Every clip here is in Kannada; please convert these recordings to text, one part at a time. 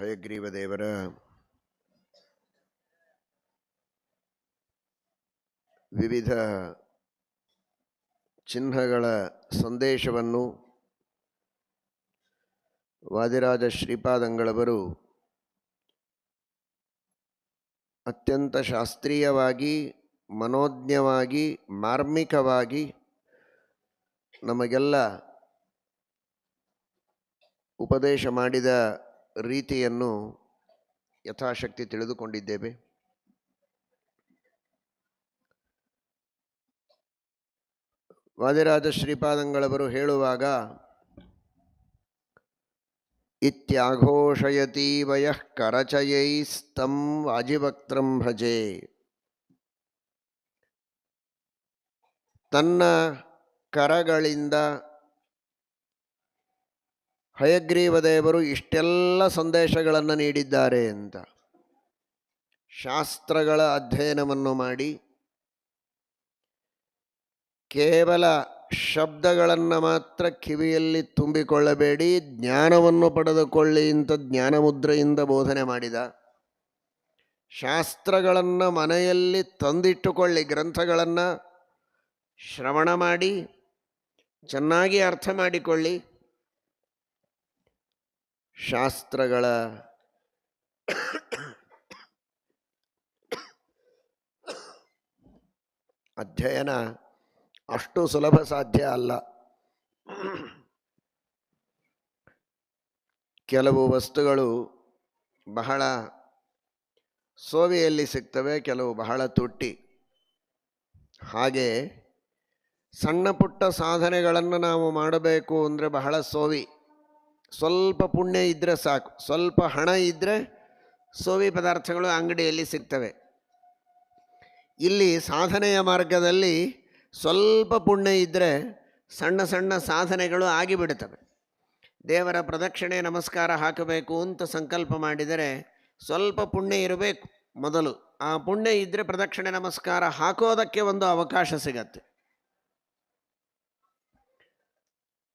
ಹಯಗ್ರೀವ ದೇವರ ವಿವಿಧ ಚಿಹ್ನಗಳ ಸಂದೇಶವನ್ನು ವಾದಿರಾಜ ಶ್ರೀಪಾದಂಗಳವರು ಅತ್ಯಂತ ಶಾಸ್ತ್ರೀಯವಾಗಿ, ಮನೋಜ್ಞವಾಗಿ, ಮಾರ್ಮಿಕವಾಗಿ ನಮಗೆಲ್ಲ ಉಪದೇಶ ಮಾಡಿದ ರೀತಿಯನ್ನು ಯಥಾಶಕ್ತಿ ತಿಳಿದುಕೊಂಡಿದ್ದೇವೆ. ವಾದಿರಾಜ ಶ್ರೀಪಾದಂಗಳವರು ಹೇಳುವಾಗ ಇತ್ಯಾಘೋಷಯತಿ ವಯಃ ಕರಚಯೈಸ್ತಂ ವಾಜಿವಕ್ತ್ರಂ ಭಜೆ. ತನ್ನ ಕರಗಳಿಂದ ಹಯಗ್ರೀವ ದೇವರು ಇಷ್ಟೆಲ್ಲ ಸಂದೇಶಗಳನ್ನು ನೀಡಿದ್ದಾರೆ ಅಂತ. ಶಾಸ್ತ್ರಗಳ ಅಧ್ಯಯನವನ್ನು ಮಾಡಿ ಕೇವಲ ಶಬ್ದಗಳನ್ನು ಮಾತ್ರ ಕಿವಿಯಲ್ಲಿ ತುಂಬಿಕೊಳ್ಳಬೇಡಿ, ಜ್ಞಾನವನ್ನು ಪಡೆದುಕೊಳ್ಳಿ ಅಂತ ಜ್ಞಾನಮುದ್ರೆಯಿಂದ ಬೋಧನೆ ಮಾಡಿದ. ಶಾಸ್ತ್ರಗಳನ್ನು ಮನೆಯಲ್ಲಿ ತಂದಿಟ್ಟುಕೊಳ್ಳಿ, ಗ್ರಂಥಗಳನ್ನು ಶ್ರವಣ ಮಾಡಿ ಚೆನ್ನಾಗಿ ಅರ್ಥ ಮಾಡಿಕೊಳ್ಳಿ. ಶಾಸ್ತ್ರಗಳ ಅಧ್ಯಯನ ಅಷ್ಟು ಸುಲಭ ಸಾಧ್ಯ ಅಲ್ಲ. ಕೆಲವು ವಸ್ತುಗಳು ಬಹಳ ಸೋವಿಯಲ್ಲಿ ಸಿಗ್ತವೆ, ಕೆಲವು ಬಹಳ ತುಟ್ಟಿ. ಹಾಗೆ ಸಣ್ಣ ಪುಟ್ಟ ಸಾಧನೆಗಳನ್ನು ನಾವು ಮಾಡಬೇಕು ಅಂದರೆ ಬಹಳ ಸೋವಿ. ಸ್ವಲ್ಪ ಪುಣ್ಯ ಇದ್ದರೆ ಸಾಕು, ಸ್ವಲ್ಪ ಹಣ ಇದ್ದರೆ ಸೋವಿ ಪದಾರ್ಥಗಳು ಅಂಗಡಿಯಲ್ಲಿ ಸಿಗ್ತವೆ. ಇಲ್ಲಿ ಸಾಧನೆಯ ಮಾರ್ಗದಲ್ಲಿ ಸ್ವಲ್ಪ ಪುಣ್ಯ ಇದ್ದರೆ ಸಣ್ಣ ಸಣ್ಣ ಸಾಧನೆಗಳು ಆಗಿಬಿಡ್ತವೆ. ದೇವರ ಪ್ರದಕ್ಷಿಣೆ ನಮಸ್ಕಾರ ಹಾಕಬೇಕು ಅಂತ ಸಂಕಲ್ಪ ಮಾಡಿದರೆ ಸ್ವಲ್ಪ ಪುಣ್ಯ ಇರಬೇಕು ಮೊದಲು. ಆ ಪುಣ್ಯ ಇದ್ದರೆ ಪ್ರದಕ್ಷಿಣೆ ನಮಸ್ಕಾರ ಹಾಕೋದಕ್ಕೆ ಒಂದು ಅವಕಾಶ ಸಿಗತ್ತೆ.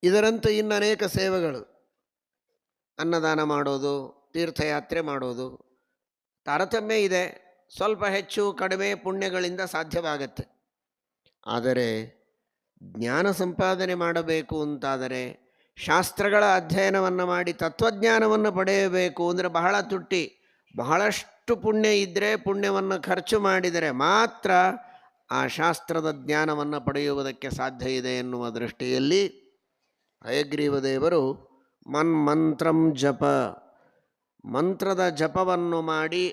ಇದರಂತೆ ಇನ್ನು ಅನೇಕ ಸೇವೆಗಳು, ಅನ್ನದಾನ ಮಾಡೋದು, ತೀರ್ಥಯಾತ್ರೆ ಮಾಡೋದು, ತಾರತಮ್ಯ ಇದೆ. ಸ್ವಲ್ಪ ಹೆಚ್ಚು ಕಡಿಮೆ ಪುಣ್ಯಗಳಿಂದ ಸಾಧ್ಯವಾಗತ್ತೆ. ಆದರೆ ಜ್ಞಾನ ಸಂಪಾದನೆ ಮಾಡಬೇಕು ಅಂತಾದರೆ, ಶಾಸ್ತ್ರಗಳ ಅಧ್ಯಯನವನ್ನು ಮಾಡಿ ತತ್ವಜ್ಞಾನವನ್ನು ಪಡೆಯಬೇಕು ಅಂದರೆ ಬಹಳ ತುಟ್ಟಿ. ಬಹಳಷ್ಟು ಪುಣ್ಯ ಇದ್ದರೆ, ಪುಣ್ಯವನ್ನು ಖರ್ಚು ಮಾಡಿದರೆ ಮಾತ್ರ ಆ ಶಾಸ್ತ್ರದ ಜ್ಞಾನವನ್ನು ಪಡೆಯುವುದಕ್ಕೆ ಸಾಧ್ಯ ಇದೆ ಎನ್ನುವ ದೃಷ್ಟಿಯಲ್ಲಿ ಹಯಗ್ರೀವ ದೇವರು ಮನ್ಮಂತ್ರಂ ಜಪ, ಮಂತ್ರದ ಜಪವನ್ನು ಮಾಡಿ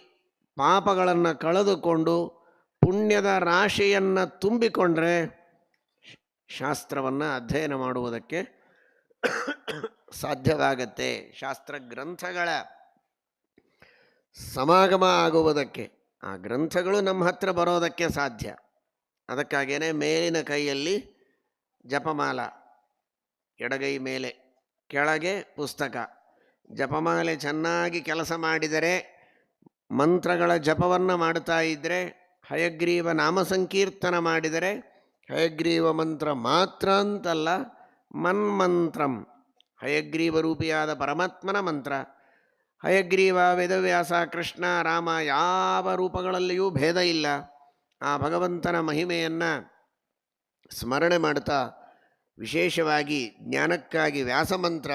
ಪಾಪಗಳನ್ನು ಕಳೆದುಕೊಂಡು ಪುಣ್ಯದ ರಾಶಿಯನ್ನು ತುಂಬಿಕೊಂಡ್ರೆ ಶಾಸ್ತ್ರವನ್ನು ಅಧ್ಯಯನ ಮಾಡುವುದಕ್ಕೆ ಸಾಧ್ಯವಾಗತ್ತೆ. ಶಾಸ್ತ್ರ ಗ್ರಂಥಗಳ ಸಮಾಗಮ ಆಗುವುದಕ್ಕೆ, ಆ ಗ್ರಂಥಗಳು ನಮ್ಮ ಹತ್ರ ಬರೋದಕ್ಕೆ ಸಾಧ್ಯ. ಅದಕ್ಕಾಗಿಯೇ ಮೇಲಿನ ಕೈಯಲ್ಲಿ ಜಪಮಾಲ, ಎಡಗೈ ಮೇಲೆ, ಕೆಳಗೆ ಪುಸ್ತಕ. ಜಪಮಾಲೆ ಚೆನ್ನಾಗಿ ಕೆಲಸ ಮಾಡಿದರೆ, ಮಂತ್ರಗಳ ಜಪವನ್ನು ಮಾಡ್ತಾ ಇದ್ದರೆ, ಹಯಗ್ರೀವ ನಾಮ ಸಂಕೀರ್ತನ ಮಾಡಿದರೆ, ಹಯಗ್ರೀವ ಮಂತ್ರ ಮಾತ್ರ ಅಂತಲ್ಲ, ಮನ್ಮಂತ್ರಂ, ಹಯಗ್ರೀವ ರೂಪಿಯಾದ ಪರಮಾತ್ಮನ ಮಂತ್ರ. ಹಯಗ್ರೀವ, ವೇದವ್ಯಾಸ, ಕೃಷ್ಣ, ರಾಮ ಯಾವ ರೂಪಗಳಲ್ಲಿಯೂ ಭೇದ ಇಲ್ಲ. ಆ ಭಗವಂತನ ಮಹಿಮೆಯನ್ನು ಸ್ಮರಣೆ ಮಾಡ್ತಾ, ವಿಶೇಷವಾಗಿ ಜ್ಞಾನಕ್ಕಾಗಿ ವ್ಯಾಸಮಂತ್ರ,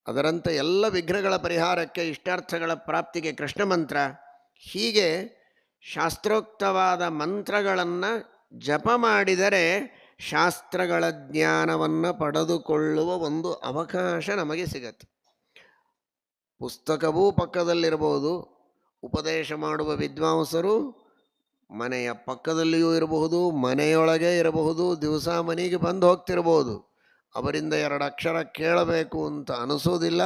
ಅದರಂತೆ ಎಲ್ಲ ವಿಘ್ನಗಳ ಪರಿಹಾರಕ್ಕೆ, ಇಷ್ಟಾರ್ಥಗಳ ಪ್ರಾಪ್ತಿಗೆ ಕೃಷ್ಣ ಮಂತ್ರ. ಹೀಗೆ ಶಾಸ್ತ್ರೋಕ್ತವಾದ ಮಂತ್ರಗಳನ್ನು ಜಪ ಮಾಡಿದರೆ ಶಾಸ್ತ್ರಗಳ ಜ್ಞಾನವನ್ನು ಪಡೆದುಕೊಳ್ಳುವ ಒಂದು ಅವಕಾಶ ನಮಗೆ ಸಿಗತ್ತೆ. ಪುಸ್ತಕವೂ ಪಕ್ಕದಲ್ಲಿರಬಹುದು, ಉಪದೇಶ ಮಾಡುವ ವಿದ್ವಾಂಸರು ಮನೆಯ ಪಕ್ಕದಲ್ಲಿಯೂ ಇರಬಹುದು, ಮನೆಯೊಳಗೆ ಇರಬಹುದು, ದಿವಸ ಮನೆಗೆ ಬಂದು ಹೋಗ್ತಿರ್ಬೋದು. ಅವರಿಂದ 2 ಅಕ್ಷರ ಕೇಳಬೇಕು ಅಂತ ಅನಿಸೋದಿಲ್ಲ,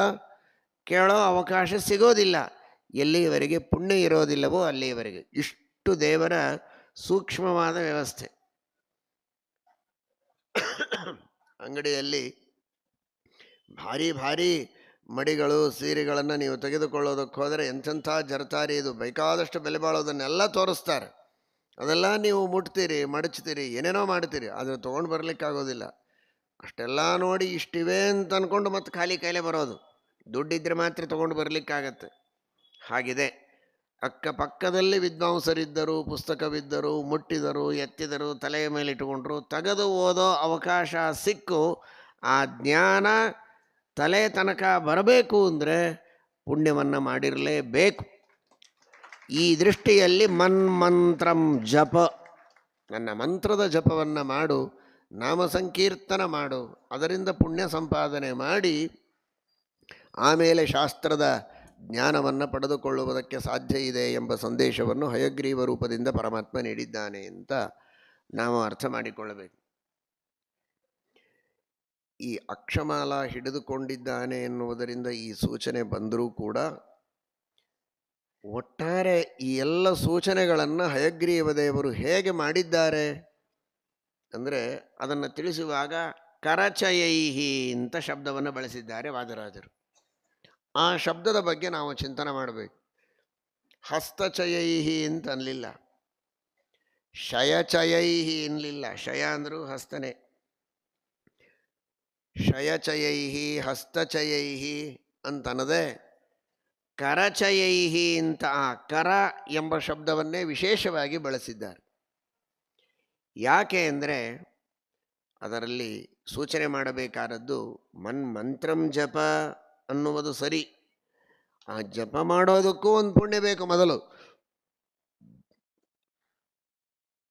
ಕೇಳೋ ಅವಕಾಶ ಸಿಗೋದಿಲ್ಲ. ಎಲ್ಲಿಯವರೆಗೆ ಪುಣ್ಯ ಇರೋದಿಲ್ಲವೋ ಅಲ್ಲಿಯವರೆಗೆ. ಇಷ್ಟು ದೇವರ ಸೂಕ್ಷ್ಮವಾದ ವ್ಯವಸ್ಥೆ. ಅಂಗಡಿಯಲ್ಲಿ ಭಾರಿ ಭಾರಿ ಮಡಿಗಳು, ಸೀರೆಗಳನ್ನು ನೀವು ತೆಗೆದುಕೊಳ್ಳೋದಕ್ಕೆ ಹೋದರೆ ಎಂಥೆಂಥ ಜರತಾರಿ, ಇದು ಬೇಕಾದಷ್ಟು ಬೆಲೆ ಬಾಳೋದನ್ನೆಲ್ಲ ತೋರಿಸ್ತಾರೆ. ಅದೆಲ್ಲ ನೀವು ಮುಟ್ತೀರಿ, ಮಡಚ್ತೀರಿ, ಏನೇನೋ ಮಾಡ್ತೀರಿ, ಆದರೆ ತೊಗೊಂಡು ಬರಲಿಕ್ಕಾಗೋದಿಲ್ಲ. ಅಷ್ಟೆಲ್ಲ ನೋಡಿ ಇಷ್ಟಿವೆ ಅಂತ ಅಂದ್ಕೊಂಡು ಮತ್ತೆ ಖಾಲಿ ಕೈಲೇ ಬರೋದು. ದುಡ್ಡಿದ್ರೆ ಮಾತ್ರ ತೊಗೊಂಡು ಬರಲಿಕ್ಕಾಗತ್ತೆ. ಹಾಗಿದೆ. ಅಕ್ಕಪಕ್ಕದಲ್ಲಿ ವಿದ್ವಾಂಸರಿದ್ದರು, ಪುಸ್ತಕವಿದ್ದರು, ಮುಟ್ಟಿದರು, ಎತ್ತಿದರು, ತಲೆಯ ಮೇಲೆ ಇಟ್ಟುಕೊಂಡ್ರು, ತೆಗೆದು ಓದೋ ಅವಕಾಶ ಸಿಕ್ಕು ಆ ಜ್ಞಾನ ತಲೆ ತನಕ ಬರಬೇಕು ಅಂದರೆ ಪುಣ್ಯವನ್ನು ಮಾಡಿರಲೇಬೇಕು. ಈ ದೃಷ್ಟಿಯಲ್ಲಿ ಮನ್ಮಂತ್ರಂ ಜಪ, ನನ್ನ ಮಂತ್ರದ ಜಪವನ್ನು ಮಾಡು, ನಾಮ ಸಂಕೀರ್ತನ ಮಾಡು, ಅದರಿಂದ ಪುಣ್ಯ ಸಂಪಾದನೆ ಮಾಡಿ ಆಮೇಲೆ ಶಾಸ್ತ್ರದ ಜ್ಞಾನವನ್ನು ಪಡೆದುಕೊಳ್ಳುವುದಕ್ಕೆ ಸಾಧ್ಯ ಇದೆ ಎಂಬ ಸಂದೇಶವನ್ನು ಹಯಗ್ರೀವ ರೂಪದಿಂದ ಪರಮಾತ್ಮ ನೀಡಿದ್ದಾನೆ ಅಂತ ನಾವು ಅರ್ಥ ಮಾಡಿಕೊಳ್ಳಬೇಕು. ಈ ಅಕ್ಷಮಾಲ ಹಿಡಿದುಕೊಂಡಿದ್ದಾನೆ ಎನ್ನುವುದರಿಂದ ಈ ಸೂಚನೆ ಬಂದರೂ ಕೂಡ ಒಟ್ಟಾರೆ ಈ ಎಲ್ಲ ಸೂಚನೆಗಳನ್ನು ಹಯಗ್ರೀವ ದೇವರು ಹೇಗೆ ಮಾಡಿದ್ದಾರೆ ಅಂದರೆ ಅದನ್ನು ತಿಳಿಸುವಾಗ ಕರಚಯೈಹಿ ಅಂತ ಶಬ್ದವನ್ನು ಬಳಸಿದ್ದಾರೆ ವಾದರಾಜರು. ಆ ಶಬ್ದದ ಬಗ್ಗೆ ನಾವು ಚಿಂತನೆ ಮಾಡಬೇಕು. ಹಸ್ತಚಯೈಹಿ ಅಂತ ಅನ್ನಲಿಲ್ಲ, ಶಯಚಯೈಹಿ ಅನ್ನಲಿಲ್ಲ. ಶಯ ಅಂದರೂ ಹಸ್ತನೇ. ಶಯಚಯೈಹಿ ಹಸ್ತಚಯೈಹಿ ಅಂತನದೆ ಕರಚಯೈಹಿ ಅಂತ ಆ ಕರ ಎಂಬ ಶಬ್ದವನ್ನೇ ವಿಶೇಷವಾಗಿ ಬಳಸಿದ್ದಾರೆ. ಯಾಕೆ ಅಂದರೆ ಅದರಲ್ಲಿ ಸೂಚನೆ ಮಾಡಬೇಕಾದದ್ದು ಮಂತ್ರಂ ಜಪ ಅನ್ನುವುದು ಸರಿ. ಆ ಜಪ ಮಾಡೋದಕ್ಕೂ ಒಂದು ಪುಣ್ಯ ಬೇಕು. ಮೊದಲು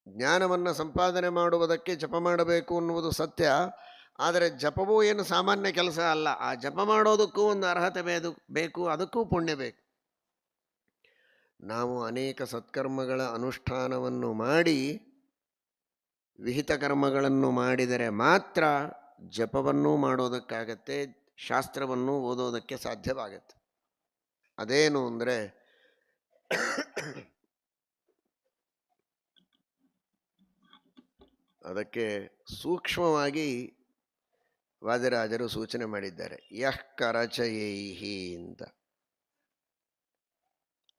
ಜ್ಞಾನವನ್ನು ಸಂಪಾದನೆ ಮಾಡುವುದಕ್ಕೆ ಜಪ ಮಾಡಬೇಕು ಅನ್ನುವುದು ಸತ್ಯ. ಆದರೆ ಜಪವೂ ಏನು ಸಾಮಾನ್ಯ ಕೆಲಸ ಅಲ್ಲ. ಆ ಜಪ ಮಾಡೋದಕ್ಕೂ ಒಂದು ಅರ್ಹತೆ ಬೇಕು, ಅದಕ್ಕೂ ಪುಣ್ಯ ಬೇಕು. ನಾವು ಅನೇಕ ಸತ್ಕರ್ಮಗಳ ಅನುಷ್ಠಾನವನ್ನು ಮಾಡಿ ವಿಹಿತ ಕರ್ಮಗಳನ್ನು ಮಾಡಿದರೆ ಮಾತ್ರ ಜಪವನ್ನೂ ಮಾಡೋದಕ್ಕಾಗತ್ತೆ, ಶಾಸ್ತ್ರವನ್ನು ಓದೋದಕ್ಕೆ ಸಾಧ್ಯವಾಗತ್ತೆ. ಅದೇನು ಅಂದರೆ ಅದಕ್ಕೆ ಸೂಕ್ಷ್ಮವಾಗಿ ವಾದಿರಾಜರು ಸೂಚನೆ ಮಾಡಿದ್ದಾರೆ. ಯಃ ಕರಚಯೈಹಿ ಅಂತ.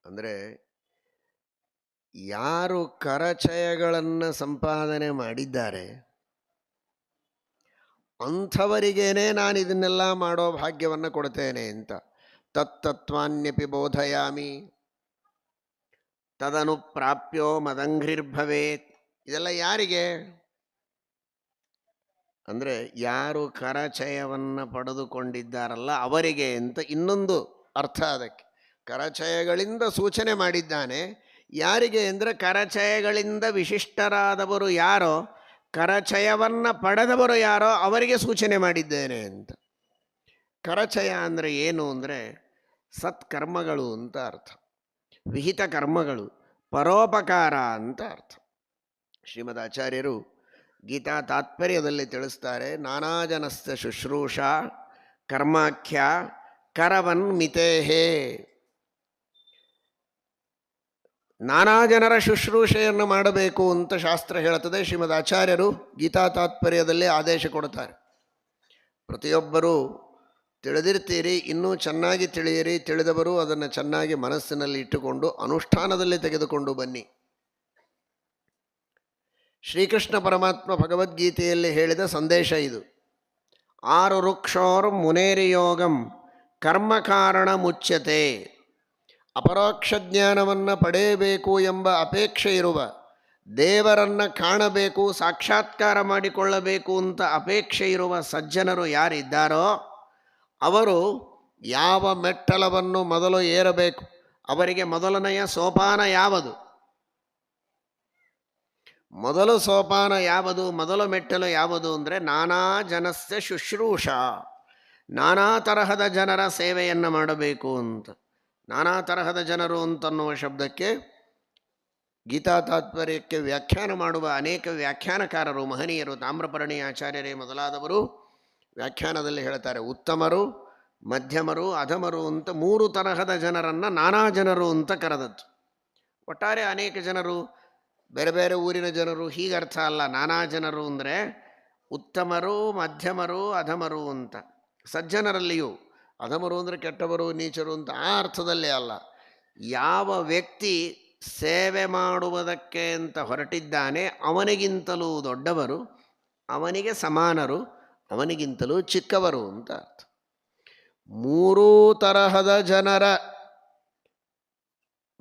ಅಂದರೆ ಯಾರು ಕರಚಯಗಳನ್ನು ಸಂಪಾದನೆ ಮಾಡಿದ್ದಾರೆ ಅಂಥವರಿಗೇನೆ ನಾನು ಇದನ್ನೆಲ್ಲ ಮಾಡೋ ಭಾಗ್ಯವನ್ನು ಕೊಡ್ತೇನೆ ಅಂತ. ತತ್ತತ್ವಾನ್ಯಪಿ ಬೋಧಯಾಮಿ ತದನು ಪ್ರಾಪ್ಯೋ ಮದಂಘ್ರಿರ್ಭವೇತ್. ಇದೆಲ್ಲ ಯಾರಿಗೆ ಅಂದರೆ ಯಾರು ಕರಚಯವನ್ನು ಪಡೆದುಕೊಂಡಿದ್ದಾರಲ್ಲ ಅವರಿಗೆ ಅಂತ ಇನ್ನೊಂದು ಅರ್ಥ. ಅದಕ್ಕೆ ಕರಚಯಗಳಿಂದ ಸೂಚನೆ ಮಾಡಿದ್ದಾನೆ. ಯಾರಿಗೆ ಅಂದರೆ ಕರಚಯಗಳಿಂದ ವಿಶಿಷ್ಟರಾದವರು ಯಾರೋ, ಕರಚಯವನ್ನು ಪಡೆದವರು ಯಾರೋ ಅವರಿಗೆ ಸೂಚನೆ ಮಾಡಿದ್ದೇನೆ ಅಂತ. ಕರಚಯ ಅಂದರೆ ಏನು ಅಂದರೆ ಸತ್ಕರ್ಮಗಳು ಅಂತ ಅರ್ಥ, ವಿಹಿತ ಕರ್ಮಗಳು, ಪರೋಪಕಾರ ಅಂತ ಅರ್ಥ. ಶ್ರೀಮದ್ ಆಚಾರ್ಯರು ಗೀತಾ ತಾತ್ಪರ್ಯದಲ್ಲಿ ತಿಳಿಸ್ತಾರೆ, ನಾನಾ ಜನಸ್ಥ ಶುಶ್ರೂಷಾ ಕರ್ಮಾಖ್ಯ ಕರವನ್ ಮಿತೇಹೇ. ನಾನಾ ಜನರ ಶುಶ್ರೂಷೆಯನ್ನು ಮಾಡಬೇಕು ಅಂತ ಶಾಸ್ತ್ರ ಹೇಳುತ್ತದೆ. ಶ್ರೀಮದ್ ಆಚಾರ್ಯರು ಗೀತಾ ತಾತ್ಪರ್ಯದಲ್ಲಿ ಆದೇಶ ಕೊಡ್ತಾರೆ. ಪ್ರತಿಯೊಬ್ಬರೂ ತಿಳಿದಿರ್ತೀರಿ, ಇನ್ನೂ ಚೆನ್ನಾಗಿ ತಿಳಿಯಿರಿ. ತಿಳಿದವರು ಅದನ್ನು ಚೆನ್ನಾಗಿ ಮನಸ್ಸಿನಲ್ಲಿ ಇಟ್ಟುಕೊಂಡು ಅನುಷ್ಠಾನದಲ್ಲಿ ತೆಗೆದುಕೊಂಡು ಬನ್ನಿ. ಶ್ರೀಕೃಷ್ಣ ಪರಮಾತ್ಮ ಭಗವದ್ಗೀತೆಯಲ್ಲಿ ಹೇಳಿದ ಸಂದೇಶ ಇದು. 6 ವೃಕ್ಷೋರ್ ಮುನೇರಿಯೋಗಂ ಕರ್ಮಕಾರಣ ಮುಚ್ಯತೆ. ಅಪರೋಕ್ಷ ಜ್ಞಾನವನ್ನು ಪಡೆಯಬೇಕು ಎಂಬ ಅಪೇಕ್ಷೆ ಇರುವ, ದೇವರನ್ನು ಕಾಣಬೇಕು, ಸಾಕ್ಷಾತ್ಕಾರ ಮಾಡಿಕೊಳ್ಳಬೇಕು ಅಂತ ಅಪೇಕ್ಷೆ ಇರುವ ಸಜ್ಜನರು ಯಾರಿದ್ದಾರೋ ಅವರು ಯಾವ ಮೆಟ್ಟಲವನ್ನು ಮೊದಲು ಏರಬೇಕು, ಅವರಿಗೆ ಮೊದಲನೆಯ ಸೋಪಾನ ಯಾವುದು, ಮೊದಲು ಸೋಪಾನ ಯಾವುದು, ಮೊದಲು ಮೆಟ್ಟಲು ಯಾವುದು ಅಂದರೆ ನಾನಾ ಜನಸ್ಯ ಶುಶ್ರೂಷಾ, ನಾನಾ ತರಹದ ಜನರ ಸೇವೆಯನ್ನು ಮಾಡಬೇಕು ಅಂತ. ನಾನಾ ತರಹದ ಜನರು ಅಂತನ್ನುವ ಶಬ್ದಕ್ಕೆ ಗೀತಾ ತಾತ್ಪರ್ಯಕ್ಕೆ ವ್ಯಾಖ್ಯಾನ ಮಾಡುವ ಅನೇಕ ವ್ಯಾಖ್ಯಾನಕಾರರು, ಮಹನೀಯರು, ತಾಮ್ರಪರ್ಣಿ ಆಚಾರ್ಯರೇ ಮೊದಲಾದವರು ವ್ಯಾಖ್ಯಾನದಲ್ಲಿ ಹೇಳ್ತಾರೆ, ಉತ್ತಮರು, ಮಧ್ಯಮರು, ಅಧಮರು ಅಂತ 3 ತರಹದ ಜನರನ್ನು ನಾನಾ ಜನರು ಅಂತ ಕರೆದದ್ದು. ಒಟ್ಟಾರೆ ಅನೇಕ ಜನರು, ಬೇರೆ ಬೇರೆ ಊರಿನ ಜನರು, ಹೀಗರ್ಥ ಅಲ್ಲ. ನಾನಾ ಜನರು ಅಂದರೆ ಉತ್ತಮರು, ಮಧ್ಯಮರು, ಅಧಮರು ಅಂತ. ಸಜ್ಜನರಲ್ಲಿಯೂ ಅಧಮರು ಅಂದರೆ ಕೆಟ್ಟವರು, ನೀಚರು ಅಂತ ಆ ಅರ್ಥದಲ್ಲೇ ಅಲ್ಲ. ಯಾವ ವ್ಯಕ್ತಿ ಸೇವೆ ಮಾಡುವುದಕ್ಕೆ ಅಂತ ಹೊರಟಿದ್ದಾನೆ ಅವನಿಗಿಂತಲೂ ದೊಡ್ಡವರು, ಅವನಿಗೆ ಸಮಾನರು, ಅವನಿಗಿಂತಲೂ ಚಿಕ್ಕವರು ಅಂತ ಅರ್ಥ. 3 ತರಹದ ಜನರ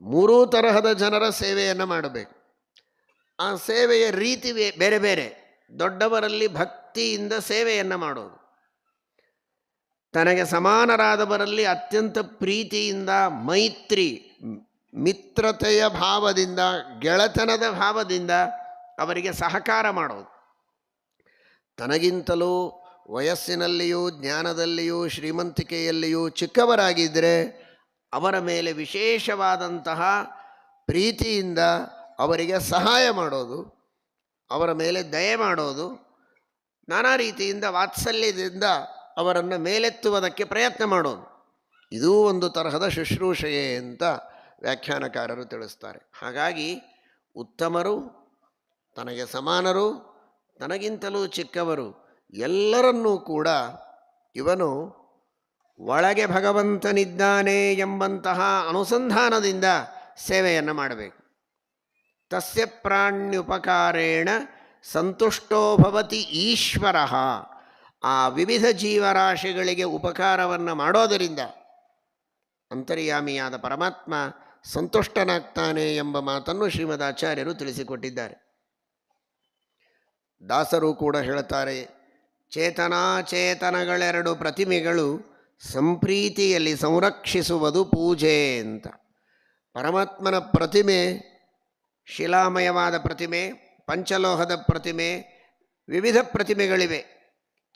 ಮೂರೂ ತರಹದ ಜನರ ಸೇವೆಯನ್ನು ಮಾಡಬೇಕು. ಆ ಸೇವೆಯ ರೀತಿ ಬೇರೆ ಬೇರೆ. ದೊಡ್ಡವರಲ್ಲಿ ಭಕ್ತಿಯಿಂದ ಸೇವೆಯನ್ನು ಮಾಡೋದು, ತನಗೆ ಸಮಾನರಾದವರಲ್ಲಿ ಅತ್ಯಂತ ಪ್ರೀತಿಯಿಂದ, ಮೈತ್ರಿ ಮಿತ್ರತೆಯ ಭಾವದಿಂದ, ಗೆಳೆತನದ ಭಾವದಿಂದ ಅವರಿಗೆ ಸಹಕಾರ ಮಾಡೋದು. ತನಗಿಂತಲೂ ವಯಸ್ಸಿನಲ್ಲಿಯೂ ಜ್ಞಾನದಲ್ಲಿಯೂ ಶ್ರೀಮಂತಿಕೆಯಲ್ಲಿಯೂ ಚಿಕ್ಕವರಾಗಿದ್ದರೆ ಅವರ ಮೇಲೆ ವಿಶೇಷವಾದಂತಹ ಪ್ರೀತಿಯಿಂದ ಅವರಿಗೆ ಸಹಾಯ ಮಾಡೋದು, ಅವರ ಮೇಲೆ ದಯೆ ಮಾಡೋದು, ನಾನಾ ರೀತಿಯಿಂದ ವಾತ್ಸಲ್ಯದಿಂದ ಅವರನ್ನು ಮೇಲೆತ್ತುವುದಕ್ಕೆ ಪ್ರಯತ್ನ ಮಾಡೋದು. ಇದೂ ಒಂದು ತರಹದ ಶುಶ್ರೂಷೆಯೇ ಅಂತ ವ್ಯಾಖ್ಯಾನಕಾರರು ತಿಳಿಸ್ತಾರೆ. ಹಾಗಾಗಿ ಉತ್ತಮರು, ತನಗೆ ಸಮಾನರು, ತನಗಿಂತಲೂ ಚಿಕ್ಕವರು ಎಲ್ಲರನ್ನೂ ಕೂಡ ಇವನು ಒಳಗೆ ಭಗವಂತನಿದ್ದಾನೆ ಎಂಬಂತಹ ಅನುಸಂಧಾನದಿಂದ ಸೇವೆಯನ್ನು ಮಾಡಬೇಕು. ತಸ್ಯ ಪ್ರಾಣ್ಯುಪಕಾರೇಣ ಸಂತುಷ್ಟೋ ಭವತಿ ಈಶ್ವರ. ಆ ವಿವಿಧ ಜೀವರಾಶಿಗಳಿಗೆ ಉಪಕಾರವನ್ನು ಮಾಡೋದರಿಂದ ಅಂತರ್ಯಾಮಿಯಾದ ಪರಮಾತ್ಮ ಸಂತುಷ್ಟನಾಗ್ತಾನೆ ಎಂಬ ಮಾತನ್ನು ಶ್ರೀಮದ್ ಆಚಾರ್ಯರು ತಿಳಿಸಿಕೊಟ್ಟಿದ್ದಾರೆ. ದಾಸರು ಕೂಡ ಹೇಳ್ತಾರೆ, ಚೇತನಾಚೇತನಗಳೆರಡು ಪ್ರತಿಮೆಗಳು ಸಂಪ್ರೀತಿಯಲ್ಲಿ ಸಂರಕ್ಷಿಸುವುದು ಪೂಜೆ ಅಂತ. ಪರಮಾತ್ಮನ ಪ್ರತಿಮೆ ಶಿಲಾಮಯವಾದ ಪ್ರತಿಮೆ, ಪಂಚಲೋಹದ ಪ್ರತಿಮೆ, ವಿವಿಧ ಪ್ರತಿಮೆಗಳಿವೆ.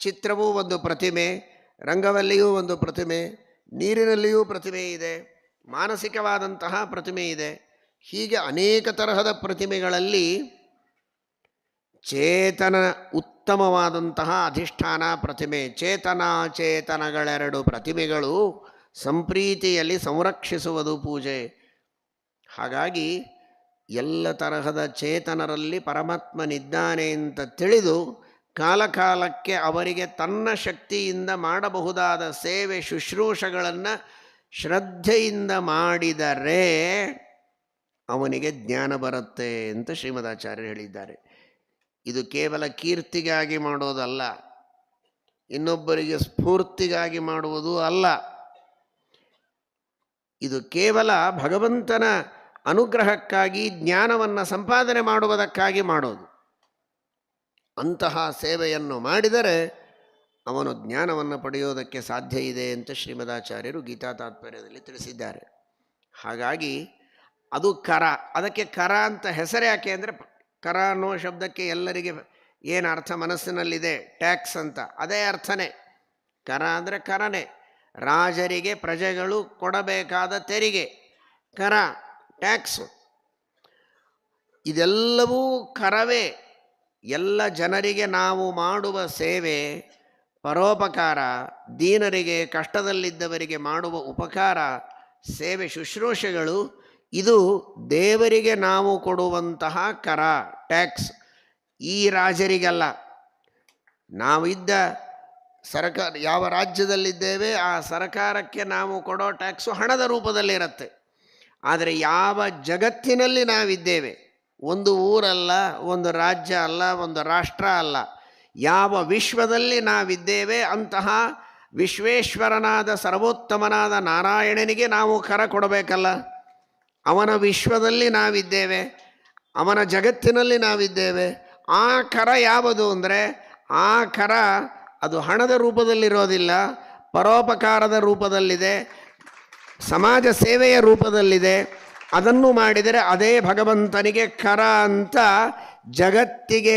ಚಿತ್ರವೂ ಒಂದು ಪ್ರತಿಮೆ, ರಂಗವಲ್ಲಿಯೂ ಒಂದು ಪ್ರತಿಮೆ, ನೀರಿನಲ್ಲಿಯೂ ಪ್ರತಿಮೆ ಇದೆ, ಮಾನಸಿಕವಾದಂತಹ ಪ್ರತಿಮೆ ಇದೆ. ಹೀಗೆ ಅನೇಕ ತರಹದ ಪ್ರತಿಮೆಗಳಲ್ಲಿ ಚೇತನ ಉತ್ತಮವಾದಂತಹ ಅಧಿಷ್ಠಾನ ಪ್ರತಿಮೆ, ಚೇತನಾಚೇತನಗಳೆರಡು ಪ್ರತಿಮೆಗಳು ಸಂಪ್ರೀತಿಯಲ್ಲಿ ಸಂರಕ್ಷಿಸುವುದು ಪೂಜೆ. ಹಾಗಾಗಿ ಎಲ್ಲ ತರಹದ ಚೇತನರಲ್ಲಿ ಪರಮಾತ್ಮನಿದ್ದಾನೆ ಅಂತ ತಿಳಿದು ಕಾಲಕಾಲಕ್ಕೆ ಅವರಿಗೆ ತನ್ನ ಶಕ್ತಿಯಿಂದ ಮಾಡಬಹುದಾದ ಸೇವೆ ಶುಶ್ರೂಷೆಗಳನ್ನು ಶ್ರದ್ಧೆಯಿಂದ ಮಾಡಿದರೆ ಅವನಿಗೆ ಜ್ಞಾನ ಬರುತ್ತೆ ಅಂತ ಶ್ರೀಮದಾಚಾರ್ಯರು ಹೇಳಿದ್ದಾರೆ. ಇದು ಕೇವಲ ಕೀರ್ತಿಗಾಗಿ ಮಾಡೋದಲ್ಲ, ಇನ್ನೊಬ್ಬರಿಗೆ ಸ್ಫೂರ್ತಿಗಾಗಿ ಮಾಡುವುದು ಅಲ್ಲ. ಇದು ಕೇವಲ ಭಗವಂತನ ಅನುಗ್ರಹಕ್ಕಾಗಿ ಜ್ಞಾನವನ್ನು ಸಂಪಾದನೆ ಮಾಡುವುದಕ್ಕಾಗಿ ಮಾಡೋದು. ಅಂತಹ ಸೇವೆಯನ್ನು ಮಾಡಿದರೆ ಅವನು ಜ್ಞಾನವನ್ನು ಪಡೆಯೋದಕ್ಕೆ ಸಾಧ್ಯ ಇದೆ ಅಂತ ಶ್ರೀಮದಾಚಾರ್ಯರು ಗೀತಾ ತಾತ್ಪರ್ಯದಲ್ಲಿ ತಿಳಿಸಿದ್ದಾರೆ. ಹಾಗಾಗಿ ಅದು ಕರ. ಅದಕ್ಕೆ ಕರ ಅಂತ ಹೆಸರು ಯಾಕೆ ಅಂದರೆ, ಕರ ಅನ್ನೋ ಶಬ್ದಕ್ಕೆ ಎಲ್ಲರಿಗೆ ಏನು ಅರ್ಥ ಮನಸ್ಸಿನಲ್ಲಿದೆ, ಟ್ಯಾಕ್ಸ್ ಅಂತ, ಅದೇ ಅರ್ಥನೇ. ಕರ ಅಂದರೆ ಕರನೇ, ರಾಜರಿಗೆ ಪ್ರಜೆಗಳು ಕೊಡಬೇಕಾದ ತೆರಿಗೆ ಕರ, ಟ್ಯಾಕ್ಸು. ಇದೆಲ್ಲವೂ ಕರವೇ. ಎಲ್ಲ ಜನರಿಗೆ ನಾವು ಮಾಡುವ ಸೇವೆ, ಪರೋಪಕಾರ, ದೀನರಿಗೆ ಕಷ್ಟದಲ್ಲಿದ್ದವರಿಗೆ ಮಾಡುವ ಉಪಕಾರ, ಸೇವೆ ಶುಶ್ರೂಷೆಗಳು, ಇದು ದೇವರಿಗೆ ನಾವು ಕೊಡುವಂತಹ ಕರ, ಟ್ಯಾಕ್ಸ್. ಈ ರಾಜರಿಗಲ್ಲ. ನಾವಿದ್ದ ಸರ್ಕಾರ, ಯಾವ ರಾಜ್ಯದಲ್ಲಿದ್ದೇವೆ ಆ ಸರ್ಕಾರಕ್ಕೆ ನಾವು ಕೊಡೋ ಟ್ಯಾಕ್ಸು ಹಣದ ರೂಪದಲ್ಲಿರುತ್ತೆ. ಆದರೆ ಯಾವ ಜಗತ್ತಿನಲ್ಲಿ ನಾವಿದ್ದೇವೆ, ಒಂದು ಊರಲ್ಲ, ಒಂದು ರಾಜ್ಯ ಅಲ್ಲ, ಒಂದು ರಾಷ್ಟ್ರ ಅಲ್ಲ, ಯಾವ ವಿಶ್ವದಲ್ಲಿ ನಾವಿದ್ದೇವೆ ಅಂತಹ ವಿಶ್ವೇಶ್ವರನಾದ ಸರ್ವೋತ್ತಮನಾದ ನಾರಾಯಣನಿಗೆ ನಾವು ಕರ ಕೊಡಬೇಕಲ್ಲ. ಅವನ ವಿಶ್ವದಲ್ಲಿ ನಾವಿದ್ದೇವೆ, ಅವನ ಜಗತ್ತಿನಲ್ಲಿ ನಾವಿದ್ದೇವೆ. ಆ ಕರ ಯಾವುದು ಅಂದರೆ, ಆ ಕರ ಅದು ಹಣದ ರೂಪದಲ್ಲಿರೋದಿಲ್ಲ, ಪರೋಪಕಾರದ ರೂಪದಲ್ಲಿದೆ, ಸಮಾಜ ಸೇವೆಯ ರೂಪದಲ್ಲಿದೆ. ಅದನ್ನು ಮಾಡಿದರೆ ಅದೇ ಭಗವಂತನಿಗೆ ಕರ ಅಂತ ಜಗತ್ತಿಗೆ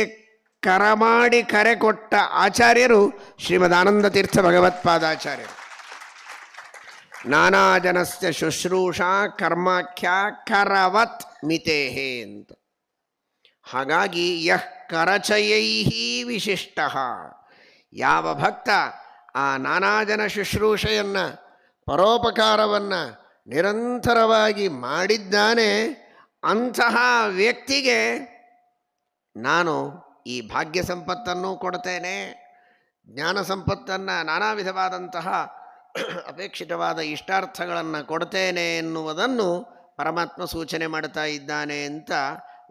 ಕರ ಮಾಡಿ ಕರೆ ಕೊಟ್ಟ ಆಚಾರ್ಯರು ಶ್ರೀಮದ್ ಆನಂದ ತೀರ್ಥ ಭಗವತ್ಪಾದಾಚಾರ್ಯರು. ನಾನಾ ಜನಸ್ಯ ಶುಶ್ರೂಷಾ ಕರ್ಮಾಖ್ಯ ಕರವತ್ ಮಿತೇಹೇ ಅಂತ. ಹಾಗಾಗಿ ಯಃ ಕರಚಯೈಹಿ ವಿಶಿಷ್ಟ, ಯಾವ ಭಕ್ತ ಆ ನಾನಾ ಜನ ಶುಶ್ರೂಷೆಯನ್ನು, ಪರೋಪಕಾರವನ್ನು ನಿರಂತರವಾಗಿ ಮಾಡಿದ್ದಾನೆ, ಅಂತಹ ವ್ಯಕ್ತಿಗೆ ನಾನು ಈ ಭಾಗ್ಯ ಸಂಪತ್ತನ್ನು ಕೊಡ್ತೇನೆ, ಜ್ಞಾನ ಸಂಪತ್ತನ್ನು, ನಾನಾ ವಿಧವಾದಂತಹ ಅಪೇಕ್ಷಿತವಾದ ಇಷ್ಟಾರ್ಥಗಳನ್ನು ಕೊಡ್ತೇನೆ ಎನ್ನುವುದನ್ನು ಪರಮಾತ್ಮ ಸೂಚನೆ ಮಾಡ್ತಾ ಇದ್ದಾನೆ ಅಂತ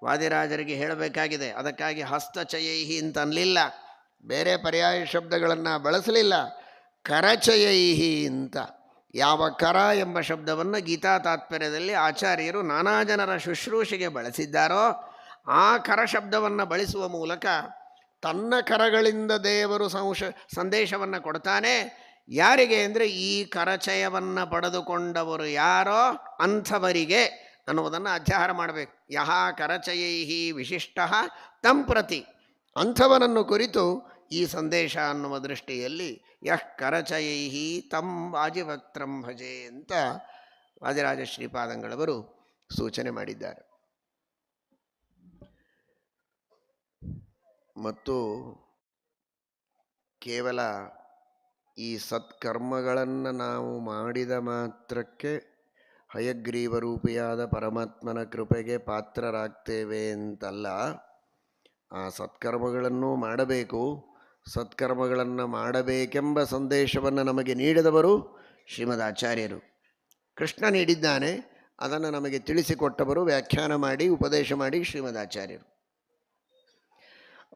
ವಾದಿರಾಜರಿಗೆ ಹೇಳಬೇಕಾಗಿದೆ. ಅದಕ್ಕಾಗಿ ಹಸ್ತಚಯೈಹಿ ಅಂತ ಅನ್ನಲಿಲ್ಲ, ಬೇರೆ ಪರ್ಯಾಯ ಶಬ್ದಗಳನ್ನು ಬಳಸಲಿಲ್ಲ, ಕರಚಯೈಹಿ ಅಂತ. ಯಾವ ಕರ ಎಂಬ ಶಬ್ದವನ್ನು ಗೀತಾ ತಾತ್ಪರ್ಯದಲ್ಲಿ ಆಚಾರ್ಯರು ನಾನಾ ಜನರ ಶುಶ್ರೂಷೆಗೆ ಬಳಸಿದ್ದಾರೋ ಆ ಕರ ಶಬ್ದವನ್ನು ಬಳಸುವ ಮೂಲಕ ತನ್ನ ಕರಗಳಿಂದ ದೇವರು ಸಂದೇಶವನ್ನು ಕೊಡ್ತಾನೆ. ಯಾರಿಗೆ ಅಂದರೆ ಈ ಕರಚಯವನ್ನು ಪಡೆದುಕೊಂಡವರು ಯಾರೋ ಅಂಥವರಿಗೆ ಅನ್ನುವುದನ್ನು ಅಧ್ಯಾಹಾರ ಮಾಡಬೇಕು. ಯಹ ಕರಚಯೈಹಿ ವಿಶಿಷ್ಟ ತಂ ಪ್ರತಿ, ಅಂಥವನನ್ನು ಕುರಿತು ಈ ಸಂದೇಶ ಅನ್ನುವ ದೃಷ್ಟಿಯಲ್ಲಿ ಯಃ ಕರಚಯೈಹಿ ತಂ ವಾಜಿವಕ್ತ್ರಂ ಭಜೆ ಅಂತ ವಾದಿರಾಜ ಶ್ರೀಪಾದಂಗಳವರು ಸೂಚನೆ ಮಾಡಿದ್ದಾರೆ. ಮತ್ತು ಕೇವಲ ಈ ಸತ್ಕರ್ಮಗಳನ್ನು ನಾವು ಮಾಡಿದ ಮಾತ್ರಕ್ಕೆ ಹಯಗ್ರೀವರೂಪಿಯಾದ ಪರಮಾತ್ಮನ ಕೃಪೆಗೆ ಪಾತ್ರರಾಗ್ತೇವೆ ಅಂತಲ್ಲ. ಆ ಸತ್ಕರ್ಮಗಳನ್ನು ಮಾಡಬೇಕು. ಸತ್ಕರ್ಮಗಳನ್ನು ಮಾಡಬೇಕೆಂಬ ಸಂದೇಶವನ್ನು ನಮಗೆ ನೀಡಿದವರು ಶ್ರೀಮದ್ ಆಚಾರ್ಯರು. ಕೃಷ್ಣ ನೀಡಿದ್ದಾನೆ, ಅದನ್ನು ನಮಗೆ ತಿಳಿಸಿಕೊಟ್ಟವರು, ವ್ಯಾಖ್ಯಾನ ಮಾಡಿ ಉಪದೇಶ ಮಾಡಿ ಶ್ರೀಮದ್ ಆಚಾರ್ಯರು.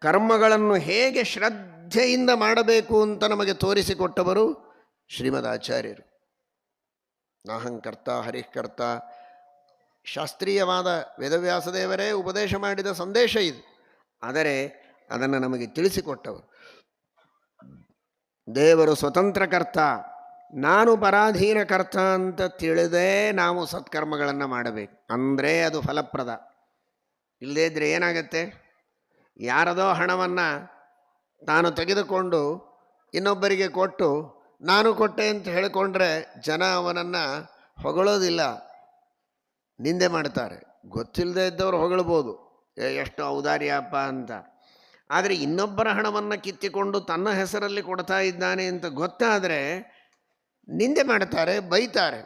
ಕರ್ಮಗಳನ್ನು ಹೇಗೆ ಶ್ರದ್ಧೆಯಿಂದ ಮಾಡಬೇಕು ಅಂತ ನಮಗೆ ತೋರಿಸಿಕೊಟ್ಟವರು ಶ್ರೀಮದ್ ಆಚಾರ್ಯರು. ನಾಹಂಕರ್ತ ಹರಿಃಕರ್ತ ಶಾಸ್ತ್ರೀಯವಾದ ವೇದವ್ಯಾಸದೇವರೇ ಉಪದೇಶ ಮಾಡಿದ ಸಂದೇಶ ಇದು. ಆದರೆ ಅದನ್ನು ನಮಗೆ ತಿಳಿಸಿಕೊಟ್ಟವರು ದೇವರು ಸ್ವತಂತ್ರಕರ್ತ, ನಾನು ಪರಾಧೀನಕರ್ತ ಅಂತ ತಿಳಿದೇ ನಾವು ಸತ್ಕರ್ಮಗಳನ್ನು ಮಾಡಬೇಕು. ಅಂದರೆ ಅದು ಫಲಪ್ರದ. ಇಲ್ಲದೇ ಇದ್ದರೆ ಏನಾಗತ್ತೆ? ಯಾರದೋ ಹಣವನ್ನು ತಾನು ತೆಗೆದುಕೊಂಡು ಇನ್ನೊಬ್ಬರಿಗೆ ಕೊಟ್ಟು ನಾನು ಕೊಟ್ಟೆ ಅಂತ ಹೇಳಿಕೊಂಡ್ರೆ ಜನ ಅವನನ್ನು ಹೊಗಳೋದಿಲ್ಲ, ನಿಂದೆ ಮಾಡ್ತಾರೆ. ಗೊತ್ತಿಲ್ಲದೆ ಇದ್ದವರು ಹೊಗಳ್ಬೋದು, ಎಷ್ಟು ಔದಾರ್ಯಪ್ಪ ಅಂತ. ಆದರೆ ಇನ್ನೊಬ್ಬರ ಹಣವನ್ನು ಕಿತ್ತಿಕೊಂಡು ತನ್ನ ಹೆಸರಲ್ಲಿ ಕೊಡ್ತಾ ಇದ್ದಾನೆ ಅಂತ ಗೊತ್ತಾದರೆ ನಿಂದೆ ಮಾಡ್ತಾರೆ, ಬೈತಾರೆ.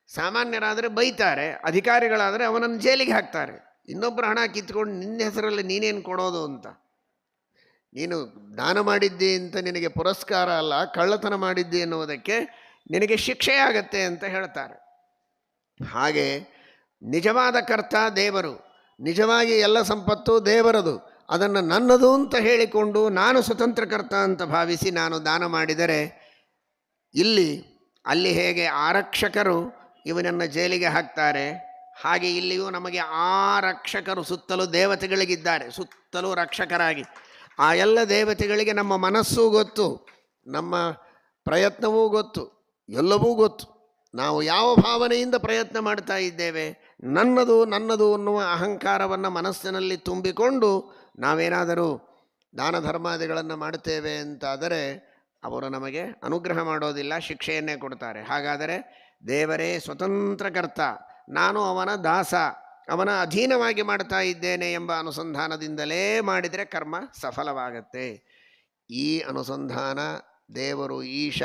ಸಾಮಾನ್ಯರಾದರೆ ಬೈತಾರೆ, ಅಧಿಕಾರಿಗಳಾದರೆ ಅವನನ್ನು ಜೈಲಿಗೆ ಹಾಕ್ತಾರೆ. ಇನ್ನೊಬ್ಬರ ಹಣ ಕಿತ್ಕೊಂಡು ನಿನ್ನ ಹೆಸರಲ್ಲಿ ನೀನೇನು ಕೊಡೋದು ಅಂತ. ನೀನು ದಾನ ಮಾಡಿದ್ದಿ ಅಂತ ನಿನಗೆ ಪುರಸ್ಕಾರ ಅಲ್ಲ, ಕಳ್ಳತನ ಮಾಡಿದ್ದಿ ಎನ್ನುವುದಕ್ಕೆ ನಿನಗೆ ಶಿಕ್ಷೆಯಾಗತ್ತೆ ಅಂತ ಹೇಳ್ತಾರೆ. ಹಾಗೆ ನಿಜವಾದ ಕರ್ತ ದೇವರು, ನಿಜವಾಗಿ ಎಲ್ಲ ಸಂಪತ್ತು ದೇವರದು, ಅದನ್ನು ನನ್ನದು ಅಂತ ಹೇಳಿಕೊಂಡು ನಾನು ಸ್ವತಂತ್ರಕರ್ತ ಅಂತ ಭಾವಿಸಿ ನಾನು ದಾನ ಮಾಡಿದರೆ ಅಲ್ಲಿ ಹೇಗೆ ಆರಕ್ಷಕರು ಇವನನ್ನು ಜೈಲಿಗೆ ಹಾಕ್ತಾರೆ, ಹಾಗೆ ಇಲ್ಲಿಯೂ ನಮಗೆ ಆರಕ್ಷಕರು ಸುತ್ತಲೂ ದೇವತೆಗಳಿಗಿದ್ದಾರೆ, ಸುತ್ತಲೂ ರಕ್ಷಕರಾಗಿ. ಆ ಎಲ್ಲ ದೇವತೆಗಳಿಗೆ ನಮ್ಮ ಮನಸ್ಸೂ ಗೊತ್ತು, ನಮ್ಮ ಪ್ರಯತ್ನವೂ ಗೊತ್ತು, ಎಲ್ಲವೂ ಗೊತ್ತು. ನಾವು ಯಾವ ಭಾವನೆಯಿಂದ ಪ್ರಯತ್ನ ಮಾಡ್ತಾ ಇದ್ದೇವೆ, ನನ್ನದು ನನ್ನದು ಅನ್ನುವ ಅಹಂಕಾರವನ್ನು ಮನಸ್ಸಿನಲ್ಲಿ ತುಂಬಿಕೊಂಡು ನಾವೇನಾದರೂ ದಾನ ಧರ್ಮಾದಿಗಳನ್ನು ಮಾಡ್ತೇವೆ ಅಂತಾದರೆ ಅವರು ನಮಗೆ ಅನುಗ್ರಹ ಮಾಡೋದಿಲ್ಲ, ಶಿಕ್ಷೆಯನ್ನೇ ಕೊಡ್ತಾರೆ. ಹಾಗಾದರೆ ದೇವರೇ ಸ್ವತಂತ್ರಕರ್ತ, ನಾನು ಅವನ ದಾಸ, ಅವನ ಅಧೀನವಾಗಿ ಮಾಡ್ತಾ ಇದ್ದೇನೆ ಎಂಬ ಅನುಸಂಧಾನದಿಂದಲೇ ಮಾಡಿದರೆ ಕರ್ಮ ಸಫಲವಾಗತ್ತೆ. ಈ ಅನುಸಂಧಾನ ದೇವರು ಈಶ,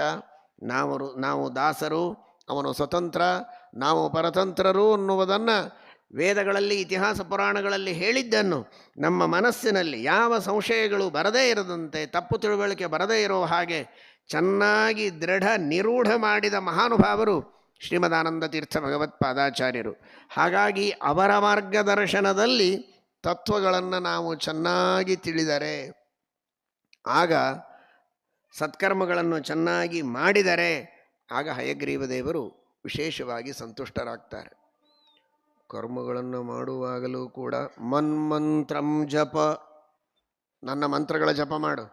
ನಾವು ದಾಸರು, ಅವನು ಸ್ವತಂತ್ರ, ನಾವು ಪರತಂತ್ರರು ಅನ್ನುವುದನ್ನು ವೇದಗಳಲ್ಲಿ ಇತಿಹಾಸ ಪುರಾಣಗಳಲ್ಲಿ ಹೇಳಿದ್ದನ್ನು ನಮ್ಮ ಮನಸ್ಸಿನಲ್ಲಿ ಯಾವ ಸಂಶಯಗಳು ಬರದೇ ಇರದಂತೆ, ತಪ್ಪು ತಿಳುವಳಿಕೆ ಬರದೇ ಇರೋ ಹಾಗೆ ಚೆನ್ನಾಗಿ ದೃಢ ನಿರೂಢ ಮಾಡಿದ ಮಹಾನುಭಾವರು ಶ್ರೀಮದಾನಂದ ತೀರ್ಥ ಭಗವತ್ಪಾದಾಚಾರ್ಯರು. ಹಾಗಾಗಿ ಅವರ ಮಾರ್ಗದರ್ಶನದಲ್ಲಿ ತತ್ವಗಳನ್ನು ನಾವು ಚೆನ್ನಾಗಿ ತಿಳಿದರೆ, ಆಗ ಸತ್ಕರ್ಮಗಳನ್ನು ಚೆನ್ನಾಗಿ ಮಾಡಿದರೆ ಆಗ ಹಯಗ್ರೀವ ದೇವರು ವಿಶೇಷವಾಗಿ ಸಂತುಷ್ಟರಾಗ್ತಾರೆ. ಕರ್ಮಗಳನ್ನು ಮಾಡುವಾಗಲೂ ಕೂಡ ಮನ್ಮಂತ್ರಂ ಜಪ, ನನ್ನ ಮಂತ್ರಗಳ ಜಪ ಮಾಡು.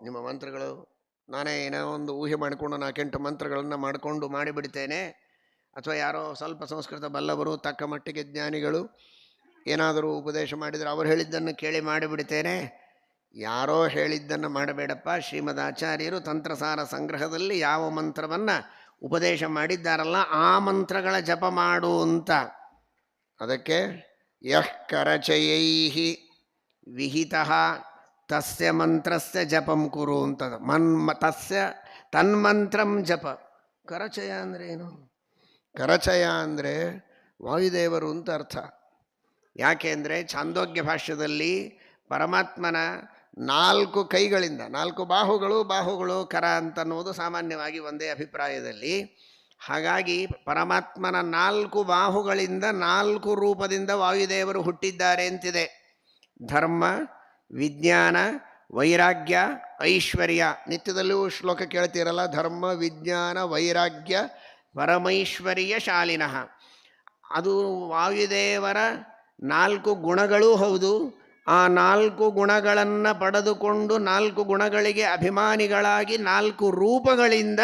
ನಿಮ್ಮ ಮಂತ್ರಗಳು ನಾನೇ ಏನೋ ಒಂದು ಊಹೆ ಮಾಡಿಕೊಂಡು 4-8 ಮಂತ್ರಗಳನ್ನು ಮಾಡಿಕೊಂಡು ಮಾಡಿಬಿಡ್ತೇನೆ, ಅಥವಾ ಯಾರೋ ಸ್ವಲ್ಪ ಸಂಸ್ಕೃತ ಬಲ್ಲವರು ತಕ್ಕ ಮಟ್ಟಿಗೆ ಜ್ಞಾನಿಗಳು ಏನಾದರೂ ಉಪದೇಶ ಮಾಡಿದರೆ ಅವರು ಹೇಳಿದ್ದನ್ನು ಕೇಳಿ ಮಾಡಿಬಿಡ್ತೇನೆ. ಯಾರೋ ಹೇಳಿದ್ದನ್ನು ಮಾಡಬೇಡಪ್ಪ. ಶ್ರೀಮದ್ ಆಚಾರ್ಯರು ತಂತ್ರಸಾರ ಸಂಗ್ರಹದಲ್ಲಿ ಯಾವ ಮಂತ್ರವನ್ನು ಉಪದೇಶ ಮಾಡಿದ್ದಾರಲ್ಲ ಆ ಮಂತ್ರಗಳ ಜಪ ಮಾಡು ಅಂತ. ಅದಕ್ಕೆ ಯಃ ಕರಚಯೈಹಿ ವಿಹಿತಃ ತಸ್ಯ ಮಂತ್ರಸ್ಯ ಜಪಂ ಕುರು ಅಂತ. ತಸ್ಯ ತನ್ಮಂತ್ರಂ ಜಪ. ಕರಚಯ ಅಂದರೆ ಏನು? ಕರಚಯ ಅಂದರೆ ವಾಯುದೇವರು ಅಂತ ಅರ್ಥ. ಯಾಕೆ ಅಂದರೆ ಛಾಂದೋಗ್ಯ ಭಾಷ್ಯದಲ್ಲಿ ಪರಮಾತ್ಮನ 4 ಕೈಗಳಿಂದ 4 ಬಾಹುಗಳು ಕರ ಅಂತನ್ನುವುದು ಸಾಮಾನ್ಯವಾಗಿ ಒಂದೇ ಅಭಿಪ್ರಾಯದಲ್ಲಿ. ಹಾಗಾಗಿ ಪರಮಾತ್ಮನ 4 ಬಾಹುಗಳಿಂದ 4 ರೂಪದಿಂದ ವಾಯುದೇವರು ಹುಟ್ಟಿದ್ದಾರೆ ಅಂತಿದೆ. ಧರ್ಮ, ವಿಜ್ಞಾನ, ವೈರಾಗ್ಯ ಐಶ್ವರ್ಯ. ನಿತ್ಯದಲ್ಲೂ ಶ್ಲೋಕ ಕೇಳ್ತೀರಲ್ಲ, ಧರ್ಮ ವಿಜ್ಞಾನ ವೈರಾಗ್ಯ ಪರಮೈಶ್ವರ್ಯ ಶಾಲಿನಃ. ಅದು ವಾಯುದೇವರ 4 ಗುಣಗಳೂ ಹೌದು. ಆ 4 ಗುಣಗಳನ್ನು ಪಡೆದುಕೊಂಡು 4 ಗುಣಗಳಿಗೆ ಅಭಿಮಾನಿಗಳಾಗಿ 4 ರೂಪಗಳಿಂದ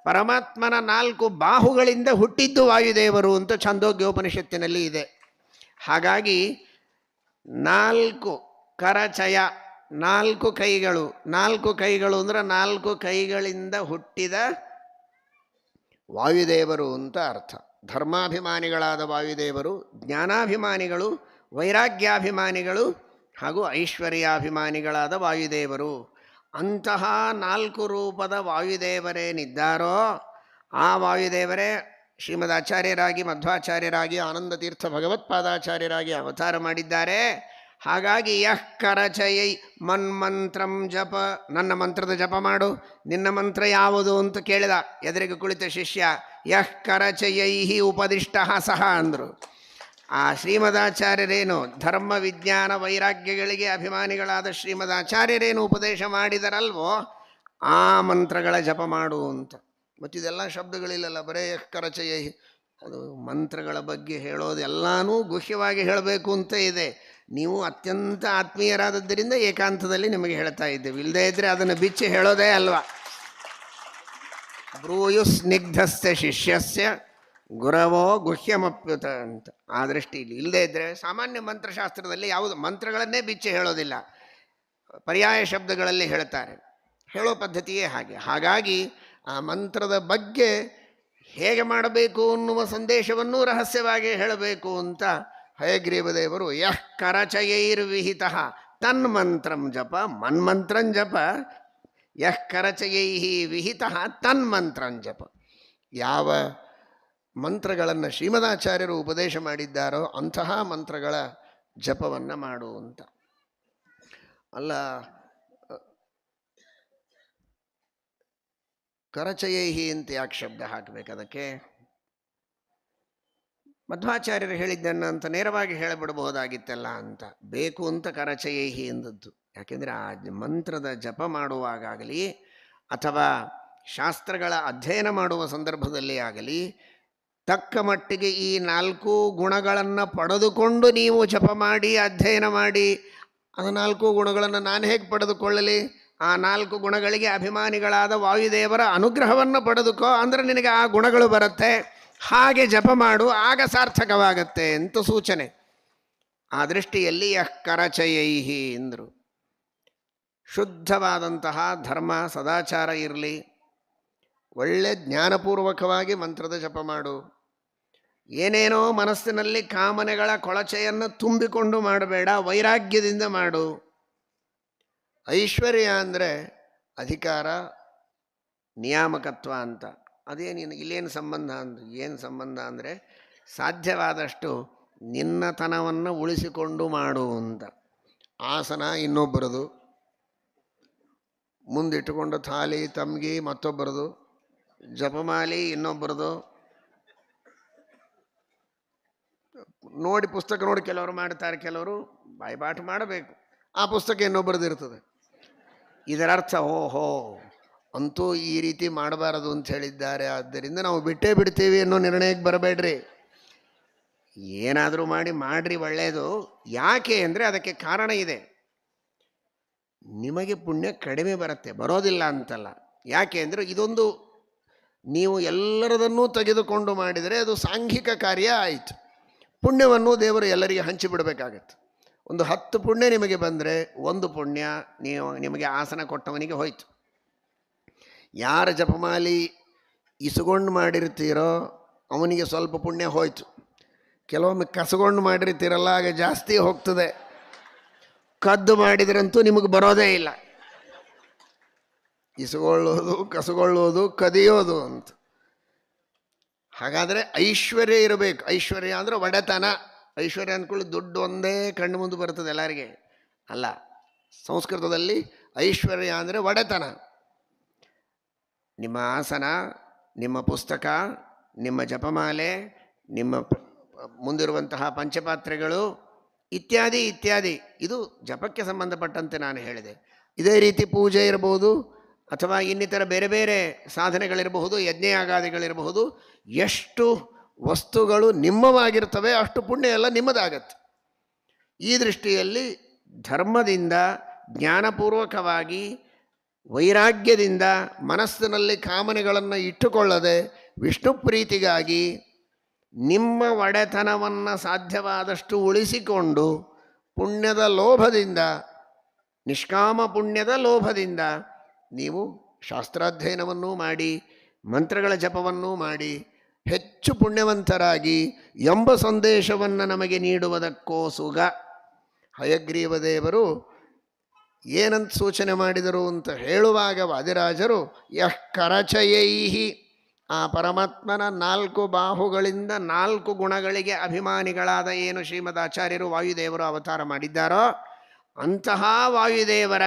ಪರಮಾತ್ಮನ 4 ಬಾಹುಗಳಿಂದ ಹುಟ್ಟಿದ್ದು ವಾಯುದೇವರು ಅಂತ ಛಂದೋಗ್ಯೋಪನಿಷತ್ತಿನಲ್ಲಿ ಇದೆ. ಹಾಗಾಗಿ 4 ಕರಚಯ, 4 ಕೈಗಳು. 4 ಕೈಗಳು ಅಂದರೆ 4 ಕೈಗಳಿಂದ ಹುಟ್ಟಿದ ವಾಯುದೇವರು ಅಂತ ಅರ್ಥ. ಧರ್ಮಾಭಿಮಾನಿಗಳಾದ ವಾಯುದೇವರು, ಜ್ಞಾನಾಭಿಮಾನಿಗಳು, ವೈರಾಗ್ಯಾಭಿಮಾನಿಗಳು ಹಾಗೂ ಐಶ್ವರ್ಯಾಭಿಮಾನಿಗಳಾದ ವಾಯುದೇವರು. ಅಂತಹ 4 ರೂಪದ ವಾಯುದೇವರೇನಿದ್ದಾರೋ ಆ ವಾಯುದೇವರೇ ಶ್ರೀಮದ್ ಆಚಾರ್ಯರಾಗಿ, ಮಧ್ವಾಚಾರ್ಯರಾಗಿ, ಆನಂದ ತೀರ್ಥ ಭಗವತ್ಪಾದಾಚಾರ್ಯರಾಗಿ ಅವತಾರ ಮಾಡಿದ್ದಾರೆ. ಹಾಗಾಗಿ ಯಃ ಕರಚಯೈ ಮನ್ಮಂತ್ರಂ ಜಪ, ನನ್ನ ಮಂತ್ರದ ಜಪ ಮಾಡು. ನಿನ್ನ ಮಂತ್ರ ಯಾವುದು ಅಂತ ಕೇಳಿದ ಎದುರಿಗೆ ಕುಳಿತ ಶಿಷ್ಯ. ಯಃ ಕರಚಯೈ ಉಪದಿಷ್ಟ ಸಹ ಅಂದರು. ಆ ಶ್ರೀಮದಾಚಾರ್ಯರೇನು ಧರ್ಮ ವಿಜ್ಞಾನ ವೈರಾಗ್ಯಗಳಿಗೆ ಅಭಿಮಾನಿಗಳಾದ ಶ್ರೀಮದಾಚಾರ್ಯರೇನು ಉಪದೇಶ ಮಾಡಿದರಲ್ವೋ ಆ ಮಂತ್ರಗಳ ಜಪ ಮಾಡು ಅಂತ. ಮತ್ತಿದೆಲ್ಲ ಶಬ್ದಗಳಿಲ್ಲಲ್ಲ, ಬರೇ ಯಃ ಕರಚಯೈ. ಅದು ಮಂತ್ರಗಳ ಬಗ್ಗೆ ಹೇಳೋದೆಲ್ಲನೂ ಗುಹ್ಯವಾಗಿ ಹೇಳಬೇಕು ಅಂತ ಇದೆ. ನೀವು ಅತ್ಯಂತ ಆತ್ಮೀಯರಾದದ್ದರಿಂದ ಏಕಾಂತದಲ್ಲಿ ನಿಮಗೆ ಹೇಳ್ತಾ ಇದ್ದೇವೆ. ಇಲ್ಲದೇ ಇದ್ದರೆ ಅದನ್ನು ಬಿಚ್ಚಿ ಹೇಳೋದೇ ಅಲ್ವಾ. ಬ್ರೂಯು ಸ್ನಿಗ್ಧಸ್ಯ ಶಿಷ್ಯಸ್ಯ ಗುರವೋ ಗುಹ್ಯಮಪ್ಯುತ ಅಂತ. ಆ ದೃಷ್ಟಿಯಲ್ಲಿ ಇಲ್ಲದೇ ಇದ್ದರೆ ಸಾಮಾನ್ಯ ಮಂತ್ರಶಾಸ್ತ್ರದಲ್ಲಿ ಯಾವುದು ಮಂತ್ರಗಳನ್ನೇ ಬಿಚ್ಚಿ ಹೇಳೋದಿಲ್ಲ, ಪರ್ಯಾಯ ಶಬ್ದಗಳಲ್ಲಿ ಹೇಳ್ತಾರೆ. ಹೇಳೋ ಪದ್ಧತಿಯೇ ಹಾಗೆ. ಹಾಗಾಗಿ ಆ ಮಂತ್ರದ ಬಗ್ಗೆ ಹೇಗೆ ಮಾಡಬೇಕು ಅನ್ನುವ ಸಂದೇಶವನ್ನು ರಹಸ್ಯವಾಗಿ ಹೇಳಬೇಕು ಅಂತ ಹಯಗ್ರೀವದೇವರು ಯಃ ಕರಚಯೈರ್ವಿಹಿತ ತನ್ಮಂತ್ರಂ ಜಪ, ಮನ್ಮಂತ್ರಂ ಜಪ. ಯಃ ಕರಚಯೈ ವಿಹಿತ ತನ್ಮಂತ್ರಂ ಜಪ. ಯಾವ ಮಂತ್ರಗಳನ್ನು ಶ್ರೀಮದಾಚಾರ್ಯರು ಉಪದೇಶ ಮಾಡಿದ್ದಾರೋ ಅಂತಹ ಮಂತ್ರಗಳ ಜಪವನ್ನು ಮಾಡು ಅಂತ. ಅಲ್ಲ, ಕರಚಯೈಹಿ ಅಂತ ಯಾಕೆ ಶಬ್ದ ಹಾಕಬೇಕು ಅದಕ್ಕೆ? ಮಧ್ವಾಚಾರ್ಯರು ಹೇಳಿದ್ದನ್ನು ಅಂತ ನೇರವಾಗಿ ಹೇಳಿಬಿಡಬಹುದಾಗಿತ್ತಲ್ಲ ಅಂತ ಬೇಕು ಅಂತ ಕರಚಯೈಹಿ ಎಂದದ್ದು. ಯಾಕೆಂದರೆ ಆ ಮಂತ್ರದ ಜಪ ಮಾಡುವಾಗಲಿ ಅಥವಾ ಶಾಸ್ತ್ರಗಳ ಅಧ್ಯಯನ ಮಾಡುವ ಸಂದರ್ಭದಲ್ಲಿ ಆಗಲಿ ತಕ್ಕ ಮಟ್ಟಿಗೆ ಈ 4 ಗುಣಗಳನ್ನು ಪಡೆದುಕೊಂಡು ನೀವು ಜಪ ಮಾಡಿ ಅಧ್ಯಯನ ಮಾಡಿ, ಅದು 4 ಗುಣಗಳನ್ನು ನಾನು ಹೇಗೆ ಪಡೆದುಕೊಳ್ಳಲಿ? ಆ 4 ಗುಣಗಳಿಗೆ ಅಭಿಮಾನಿಗಳಾದ ವಾಯುದೇವರ ಅನುಗ್ರಹವನ್ನು ಪಡೆದುಕೋ, ಅಂದರೆ ನಿನಗೆ ಆ ಗುಣಗಳು ಬರುತ್ತೆ. ಹಾಗೆ ಜಪ ಮಾಡು, ಆಗ ಸಾರ್ಥಕವಾಗತ್ತೆ ಅಂತ ಸೂಚನೆ. ಆ ದೃಷ್ಟಿಯಲ್ಲಿ ಯಃ ಕರಚಯೈಹಿ ಎಂದರು. ಶುದ್ಧವಾದಂತಹ ಧರ್ಮ ಸದಾಚಾರ ಇರಲಿ, ಒಳ್ಳೆ ಜ್ಞಾನಪೂರ್ವಕವಾಗಿ ಮಂತ್ರದ ಜಪ ಮಾಡು. ಏನೇನೋ ಮನಸ್ಸಿನಲ್ಲಿ ಕಾಮನೆಗಳ ಕೊಳಚೆಯನ್ನು ತುಂಬಿಕೊಂಡು ಮಾಡಬೇಡ, ವೈರಾಗ್ಯದಿಂದ ಮಾಡು. ಐಶ್ವರ್ಯ ಅಂದರೆ ಅಧಿಕಾರ ನಿಯಾಮಕತ್ವ ಅಂತ. ಅದೇನೇನು ಇಲ್ಲೇನು ಸಂಬಂಧ ಅಂದ್ರೆ ಏನು ಸಂಬಂಧ ಅಂದರೆ ಸಾಧ್ಯವಾದಷ್ಟು ನಿನ್ನತನವನ್ನು ಉಳಿಸಿಕೊಂಡು ಮಾಡು ಅಂತ. ಆಸನ ಇನ್ನೊಬ್ಬರದು, ಮುಂದಿಟ್ಟುಕೊಂಡು ಥಾಲಿ ತಮ್ಗಿ ಮತ್ತೊಬ್ಬರದು, ಜಪಮಾಲಿ ಇನ್ನೊಬ್ಬರದು. ನೋಡಿ ಪುಸ್ತಕ ನೋಡಿ ಕೆಲವರು ಮಾಡ್ತಾರೆ, ಕೆಲವರು ಬಾಯ್ಪಾಠ ಮಾಡಬೇಕು, ಆ ಪುಸ್ತಕ ಇನ್ನೊಬ್ಬರದ್ದು ಇರ್ತದೆ. ಇದರರ್ಥ ಓಹೋ ಅಂತೂ ಈ ರೀತಿ ಮಾಡಬಾರದು ಅಂತ ಹೇಳಿದ್ದಾರೆ, ಆದ್ದರಿಂದ ನಾವು ಬಿಟ್ಟೇ ಬಿಡ್ತೀವಿ ಅನ್ನೋ ನಿರ್ಣಯಕ್ಕೆ ಬರಬೇಡ್ರಿ. ಏನಾದರೂ ಮಾಡಿರಿ ಒಳ್ಳೆಯದು. ಯಾಕೆ ಅಂದರೆ ಅದಕ್ಕೆ ಕಾರಣ ಇದೆ. ನಿಮಗೆ ಪುಣ್ಯ ಕಡಿಮೆ ಬರುತ್ತೆ, ಬರೋದಿಲ್ಲ ಅಂತಲ್ಲ. ಯಾಕೆ ಅಂದರೆ ಇದೊಂದು ನೀವು ಎಲ್ಲರದನ್ನೂ ತೆಗೆದುಕೊಂಡು ಮಾಡಿದರೆ ಅದು ಸಾಂಘಿಕ ಕಾರ್ಯ ಆಯಿತು. ಪುಣ್ಯವನ್ನು ದೇವರು ಎಲ್ಲರಿಗೆ ಹಂಚಿಬಿಡಬೇಕಾಗತ್ತೆ. ಒಂದು 10 ಪುಣ್ಯ ನಿಮಗೆ ಬಂದರೆ 1 ಪುಣ್ಯ ನಿಮಗೆ ಆಸನ ಕೊಟ್ಟವನಿಗೆ ಹೋಯ್ತು. ಯಾರ ಜಪಮಾಲಿ ಇಸುಕೊಂಡು ಮಾಡಿರ್ತೀರೋ ಅವನಿಗೆ ಸ್ವಲ್ಪ ಪುಣ್ಯ ಹೋಯ್ತು. ಕೆಲವೊಮ್ಮೆ ಕಸಗೊಂಡು ಮಾಡಿರ್ತೀರಲ್ಲ, ಆಗ ಜಾಸ್ತಿ ಹೋಗ್ತದೆ. ಕದ್ದು ಮಾಡಿದ್ರಂತೂ ನಿಮಗೆ ಬರೋದೇ ಇಲ್ಲ. ಇಸುಗೊಳ್ಳೋದು, ಕಸಗೊಳ್ಳೋದು, ಕದಿಯೋದು ಅಂತ. ಹಾಗಾದರೆ ಐಶ್ವರ್ಯ ಇರಬೇಕು. ಐಶ್ವರ್ಯ ಅಂದರೆ ಒಡೆತನ. ಐಶ್ವರ್ಯ ಅಂದ್ಕೊಳ್ಳಿ ದುಡ್ಡು ಒಂದೇ ಕಣ್ಣು ಮುಂದೆ ಬರ್ತದೆ ಎಲ್ಲರಿಗೆ ಅಲ್ಲ. ಸಂಸ್ಕೃತದಲ್ಲಿ ಐಶ್ವರ್ಯ ಅಂದರೆ ಒಡೆತನ. ನಿಮ್ಮ ಆಸನ, ನಿಮ್ಮ ಪುಸ್ತಕ, ನಿಮ್ಮ ಜಪಮಾಲೆ, ನಿಮ್ಮ ಮುಂದಿರುವಂತಹ ಪಂಚಪಾತ್ರೆಗಳು ಇತ್ಯಾದಿ ಇತ್ಯಾದಿ. ಇದು ಜಪಕ್ಕೆ ಸಂಬಂಧಪಟ್ಟಂತೆ ನಾನು ಹೇಳಿದೆ. ಇದೇ ರೀತಿ ಪೂಜೆ ಇರಬಹುದು ಅಥವಾ ಇನ್ನಿತರ ಬೇರೆ ಬೇರೆ ಸಾಧನೆಗಳಿರಬಹುದು, ಯಜ್ಞಯಾಗಾದಿಗಳಿರಬಹುದು. ಎಷ್ಟು ವಸ್ತುಗಳು ನಿಮ್ಮವಾಗಿರ್ತವೆ ಅಷ್ಟು ಪುಣ್ಯ ಎಲ್ಲ ನಿಮ್ಮದಾಗತ್ತೆ. ಈ ದೃಷ್ಟಿಯಲ್ಲಿ ಧರ್ಮದಿಂದ ಜ್ಞಾನಪೂರ್ವಕವಾಗಿ ವೈರಾಗ್ಯದಿಂದ ಮನಸ್ಸಿನಲ್ಲಿ ಕಾಮನೆಗಳನ್ನು ಇಟ್ಟುಕೊಳ್ಳದೆ ವಿಷ್ಣು ಪ್ರೀತಿಗಾಗಿ ನಿಮ್ಮ ಒಡೆತನವನ್ನು ಸಾಧ್ಯವಾದಷ್ಟು ಉಳಿಸಿಕೊಂಡು ಪುಣ್ಯದ ಲೋಭದಿಂದ, ನಿಷ್ಕಾಮ ಪುಣ್ಯದ ಲೋಭದಿಂದ ನೀವು ಶಾಸ್ತ್ರಾಧ್ಯಯನವನ್ನೂ ಮಾಡಿ ಮಂತ್ರಗಳ ಜಪವನ್ನೂ ಮಾಡಿ ಹೆಚ್ಚು ಪುಣ್ಯವಂತರಾಗಿ ಎಂಬ ಸಂದೇಶವನ್ನು ನಮಗೆ ನೀಡುವುದಕ್ಕೋಸುಗ ಹಯಗ್ರೀವ ದೇವರು ಏನಂತ ಸೂಚನೆ ಮಾಡಿದರು ಅಂತ ಹೇಳುವಾಗ ವಾದಿರಾಜರು ಯಃ ಕರಚಯೈಹಿ, ಆ ಪರಮಾತ್ಮನ 4 ಬಾಹುಗಳಿಂದ 4 ಗುಣಗಳಿಗೆ ಅಭಿಮಾನಿಗಳಾದ ಏನು ಶ್ರೀಮದ್ ಆಚಾರ್ಯರು ವಾಯುದೇವರು ಅವತಾರ ಮಾಡಿದ್ದಾರೋ ಅಂತಹ ವಾಯುದೇವರ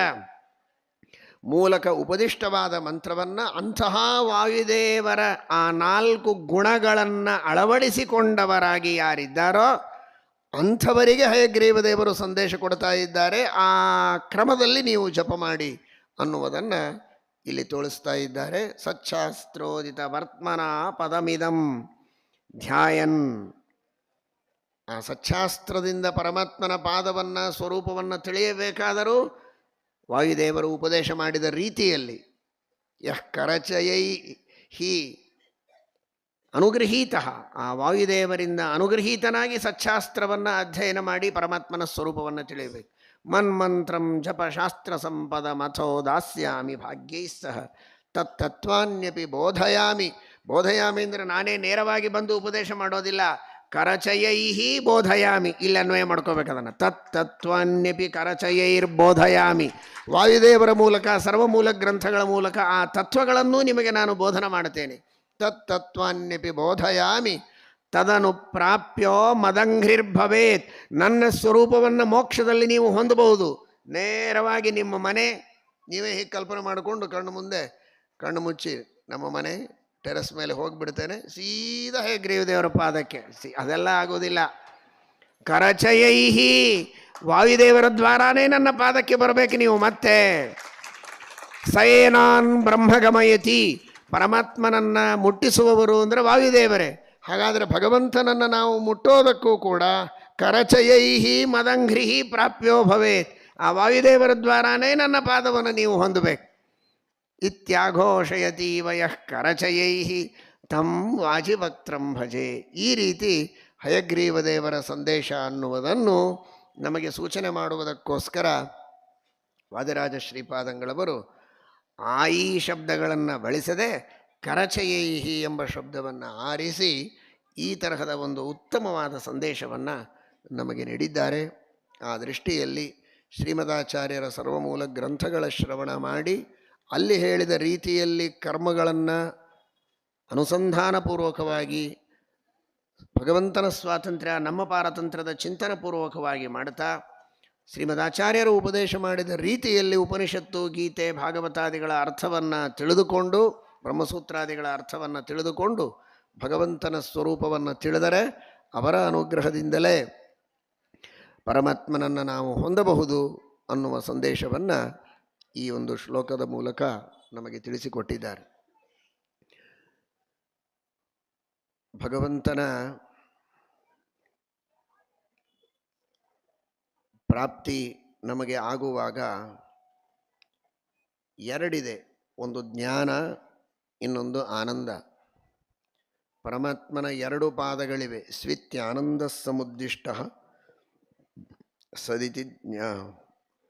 ಮೂಲಕ ಉಪದಿಷ್ಟವಾದ ಮಂತ್ರವನ್ನು, ಅಂತಹ ವಾಯುದೇವರ ಆ 4 ಗುಣಗಳನ್ನು ಅಳವಡಿಸಿಕೊಂಡವರಾಗಿ ಯಾರಿದ್ದಾರೋ ಅಂಥವರಿಗೆ ಹಯಗ್ರೀವ ದೇವರು ಸಂದೇಶ ಕೊಡ್ತಾ ಇದ್ದಾರೆ. ಆ ಕ್ರಮದಲ್ಲಿ ನೀವು ಜಪ ಮಾಡಿ ಅನ್ನುವುದನ್ನು ಇಲ್ಲಿ ತೋರಿಸ್ತಾ ಇದ್ದಾರೆ. ಸಚ್ಛಾಸ್ತ್ರೋದಿತ ವರ್ತ್ಮನ ಪದಮಿದಂ ಧ್ಯಾಯನ್. ಆ ಸಚ್ಛಾಸ್ತ್ರದಿಂದ ಪರಮಾತ್ಮನ ಪಾದವನ್ನು ಸ್ವರೂಪವನ್ನು ತಿಳಿಯಬೇಕಾದರೂ ವಾಯುದೇವರು ಉಪದೇಶ ಮಾಡಿದ ರೀತಿಯಲ್ಲಿ ಯಃ ಕರಚಯೈ ಹಿ ಅನುಗೃಹೀತ, ಆ ವಾಯುದೇವರಿಂದ ಅನುಗೃಹೀತನಾಗಿ ಸಚ್ಛಾಸ್ತ್ರವನ್ನು ಅಧ್ಯಯನ ಮಾಡಿ ಪರಮಾತ್ಮನ ಸ್ವರೂಪವನ್ನು ತಿಳಿಯಬೇಕು. ಮನ್ಮಂತ್ರಂ ಜಪ ಶಾಸ್ತ್ರ ಸಂಪದ ಮಥೋ ದಾಸ್ಯಾಮಿ ಭಾಗ್ಯೈಸ್ಸಹ ತತ್ತತ್ವಾನ್ಯಪಿ ಬೋಧಯಾಮಿ. ಬೋಧಯಾಮಿ ಅಂದರೆ ನಾನೇ ನೇರವಾಗಿ ಬಂದು ಉಪದೇಶ ಮಾಡೋದಿಲ್ಲ, ಕರಚಯೈಹಿ ಬೋಧಯಾಮಿ, ಇಲ್ಲಿ ಅನ್ವಯ ಮಾಡ್ಕೋಬೇಕದನ್ನು. ತತ್ತತ್ವಾನ್ಯಪಿ ಕರಚಯೈರ್ಬೋಧಯಾಮಿ, ವಾಯುದೇವರ ಮೂಲಕ ಸರ್ವಮೂಲ ಗ್ರಂಥಗಳ ಮೂಲಕ ಆ ತತ್ವಗಳನ್ನೂ ನಿಮಗೆ ನಾನು ಬೋಧನ ಮಾಡುತ್ತೇನೆ. ತತ್ತತ್ವಾನ್ಯಪಿ ಬೋಧಯಾಮಿ ತದನು ಪ್ರಾಪ್ಯೋ ಮದಂಘ್ರಿರ್ಭವೇತ್. ನನ್ನ ಸ್ವರೂಪವನ್ನು ಮೋಕ್ಷದಲ್ಲಿ ನೀವು ಹೊಂದಬಹುದು. ನೇರವಾಗಿ ನಿಮ್ಮ ಮನೆ ನೀವೇ ಹೀಗೆ ಕಲ್ಪನೆ ಮಾಡಿಕೊಂಡು ಕಣ್ಣು ಮುಂದೆ ಕಣ್ಣು ಮುಚ್ಚಿ ನಮ್ಮ ಮನೆ ಟೆರೆಸ್ ಮೇಲೆ ಹೋಗಿಬಿಡ್ತೇನೆ, ಸೀದಾ ಹಯಗ್ರೀವ ದೇವರ ಪಾದಕ್ಕೆ. ಅದೆಲ್ಲ ಆಗೋದಿಲ್ಲ. ಕರಚಯೈಹಿ, ವಾಯುದೇವರ ದ್ವಾರಾನೇ ನನ್ನ ಪಾದಕ್ಕೆ ಬರಬೇಕು ನೀವು. ಮತ್ತೆ ಸಯೇನಾನ್ ಬ್ರಹ್ಮಗಮಯತಿ, ಪರಮಾತ್ಮನನ್ನು ಮುಟ್ಟಿಸುವವರು ಅಂದರೆ ವಾಯುದೇವರೇ. ಹಾಗಾದರೆ ಭಗವಂತನನ್ನು ನಾವು ಮುಟ್ಟೋದಕ್ಕೂ ಕೂಡ ಕರಚಯೈಹಿ ಮದಂಘ್ರಿಹಿ ಪ್ರಾಪ್ಯೋ ಭವೇತ್, ಆ ವಾಯುದೇವರ ದ್ವಾರಾನೇ ನನ್ನ ಪಾದವನ್ನು ನೀವು ಹೊಂದಬೇಕು. ಇತ್ಯಾಘೋಷಯತೀವ ಯಃ ಕರಚಯೈಹಿ ತಂ ವಾಜಿವಕ್ತ್ರಂ ಭಜೆ. ಈ ರೀತಿ ಹಯಗ್ರೀವ ದೇವರ ಸಂದೇಶ ಅನ್ನುವುದನ್ನು ನಮಗೆ ಸೂಚನೆ ಮಾಡುವುದಕ್ಕೋಸ್ಕರ ವಾದಿರಾಜ ಶ್ರೀಪಾದಂಗಳವರು ಆಯಿ ಶಬ್ದಗಳನ್ನು ಬಳಸದೆ ಕರಚಯೈಹಿ ಎಂಬ ಶಬ್ದವನ್ನು ಆರಿಸಿ ಈ ತರಹದ ಒಂದು ಉತ್ತಮವಾದ ಸಂದೇಶವನ್ನು ನಮಗೆ ನೀಡಿದ್ದಾರೆ. ಆ ದೃಷ್ಟಿಯಲ್ಲಿ ಶ್ರೀಮದಾಚಾರ್ಯರ ಸರ್ವಮೂಲ ಗ್ರಂಥಗಳ ಶ್ರವಣ ಮಾಡಿ ಅಲ್ಲಿ ಹೇಳಿದ ರೀತಿಯಲ್ಲಿ ಕರ್ಮಗಳನ್ನು ಅನುಸಂಧಾನಪೂರ್ವಕವಾಗಿ ಭಗವಂತನ ಸ್ವಾತಂತ್ರ್ಯ ನಮ್ಮ ಪಾರತಂತ್ರ್ಯದ ಚಿಂತನಪೂರ್ವಕವಾಗಿ ಮಾಡ್ತಾ ಶ್ರೀಮದಾಚಾರ್ಯರು ಉಪದೇಶ ಮಾಡಿದ ರೀತಿಯಲ್ಲಿ ಉಪನಿಷತ್ತು, ಗೀತೆ, ಭಾಗವತಾದಿಗಳ ಅರ್ಥವನ್ನು ತಿಳಿದುಕೊಂಡು, ಬ್ರಹ್ಮಸೂತ್ರಾದಿಗಳ ಅರ್ಥವನ್ನು ತಿಳಿದುಕೊಂಡು ಭಗವಂತನ ಸ್ವರೂಪವನ್ನು ತಿಳಿದರೆ ಅವರ ಅನುಗ್ರಹದಿಂದಲೇ ಪರಮಾತ್ಮನನ್ನು ನಾವು ಹೊಂದಬಹುದು ಅನ್ನುವ ಸಂದೇಶವನ್ನು ಈ ಒಂದು ಶ್ಲೋಕದ ಮೂಲಕ ನಮಗೆ ತಿಳಿಸಿಕೊಟ್ಟಿದ್ದಾರೆ. ಭಗವಂತನ ಪ್ರಾಪ್ತಿ ನಮಗೆ ಆಗುವಾಗ ಎರಡಿದೆ, ಒಂದು ಜ್ಞಾನ, ಇನ್ನೊಂದು ಆನಂದ. ಪರಮಾತ್ಮನ 2 ಪಾದಗಳಿವೆ. ಸ್ವಿತ್ಯಾನಂದ ಸಮುದ್ದಿಷ್ಟ ಸದಿತಿ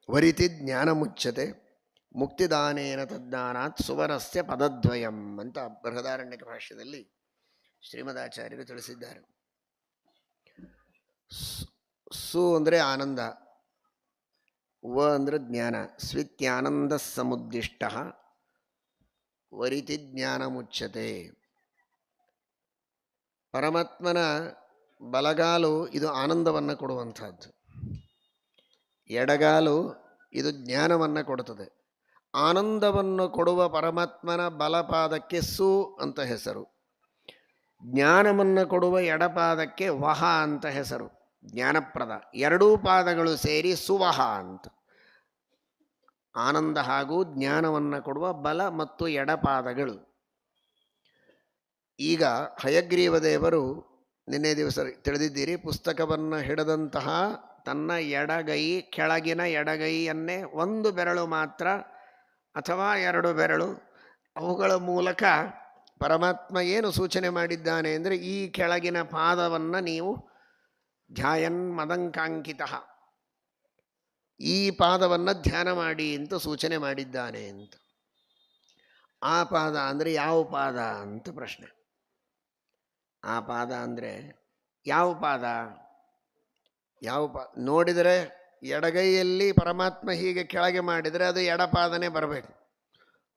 ವರಿತಿ ಜ್ಞಾನ ಮುಚ್ಚತೆ ಮುಕ್ತಿದಾನೇನ ತಜ್ಞಾನಾತ್ ಸುವರಸ್ಯ ಪದದ್ವಯಂ ಅಂತ ಬೃಹದಾರಣ್ಯಕ ಭಾಷ್ಯದಲ್ಲಿ ಶ್ರೀಮದಾಚಾರ್ಯರು ತಿಳಿಸಿದ್ದಾರೆ. ಸು ಅಂದರೆ ಆನಂದ, ವ ಅಂದರೆ ಜ್ಞಾನ. ಸ್ವಿತ್ಯಾನಂದ ಸಮುದ್ದಿಷ್ಟ ವರಿತಿ ಜ್ಞಾನ ಮುಚ್ಚತೆ. ಪರಮಾತ್ಮನ ಬಲಗಾಲು ಇದು ಆನಂದವನ್ನು ಕೊಡುವಂಥದ್ದು, ಎಡಗಾಲು ಇದು ಜ್ಞಾನವನ್ನು ಕೊಡುತ್ತದೆ. ಆನಂದವನ್ನು ಕೊಡುವ ಪರಮಾತ್ಮನ ಬಲಪಾದಕ್ಕೆ ಸು ಅಂತ ಹೆಸರು, ಜ್ಞಾನವನ್ನು ಕೊಡುವ ಎಡಪಾದಕ್ಕೆ ವಹ ಅಂತ ಹೆಸರು, ಜ್ಞಾನಪ್ರದ. 2 ಪಾದಗಳು ಸೇರಿ ಸುವಹ ಅಂತ. ಆನಂದ ಹಾಗೂ ಜ್ಞಾನವನ್ನು ಕೊಡುವ ಬಲ ಮತ್ತು ಎಡಪಾದಗಳು. ಈಗ ಹಯಗ್ರೀವ ದೇವರು ನಿನ್ನೆ ದಿವಸ ತಿಳಿದಿದ್ದೀರಿ, ಪುಸ್ತಕವನ್ನು ಹಿಡಿದಂತಹ ತನ್ನ ಎಡಗೈ, ಕೆಳಗಿನ ಎಡಗೈಯನ್ನೇ ಒಂದು ಬೆರಳು ಮಾತ್ರ ಅಥವಾ ಎರಡು ಬೆರಳು, ಅವುಗಳ ಮೂಲಕ ಪರಮಾತ್ಮ ಏನು ಸೂಚನೆ ಮಾಡಿದ್ದಾನೆ ಅಂದರೆ, ಈ ಕೆಳಗಿನ ಪಾದವನ್ನು ನೀವು ಧ್ಯಾಯನ್ ಮದಂಕಾಂಕಿತ, ಈ ಪಾದವನ್ನು ಧ್ಯಾನ ಮಾಡಿ ಅಂತ ಸೂಚನೆ ಮಾಡಿದ್ದಾನೆ ಅಂತ. ಆ ಪಾದ ಅಂದರೆ ಯಾವ ಪಾದ ಅಂತ ಪ್ರಶ್ನೆ. ಆ ಪಾದ ಅಂದರೆ ಯಾವ ಪಾದ? ನೋಡಿದರೆ ಎಡಗೈಯಲ್ಲಿ ಪರಮಾತ್ಮ ಹೀಗೆ ಕೆಳಗೆ ಮಾಡಿದರೆ ಅದು ಎಡಪಾದನೇ ಬರಬೇಕು.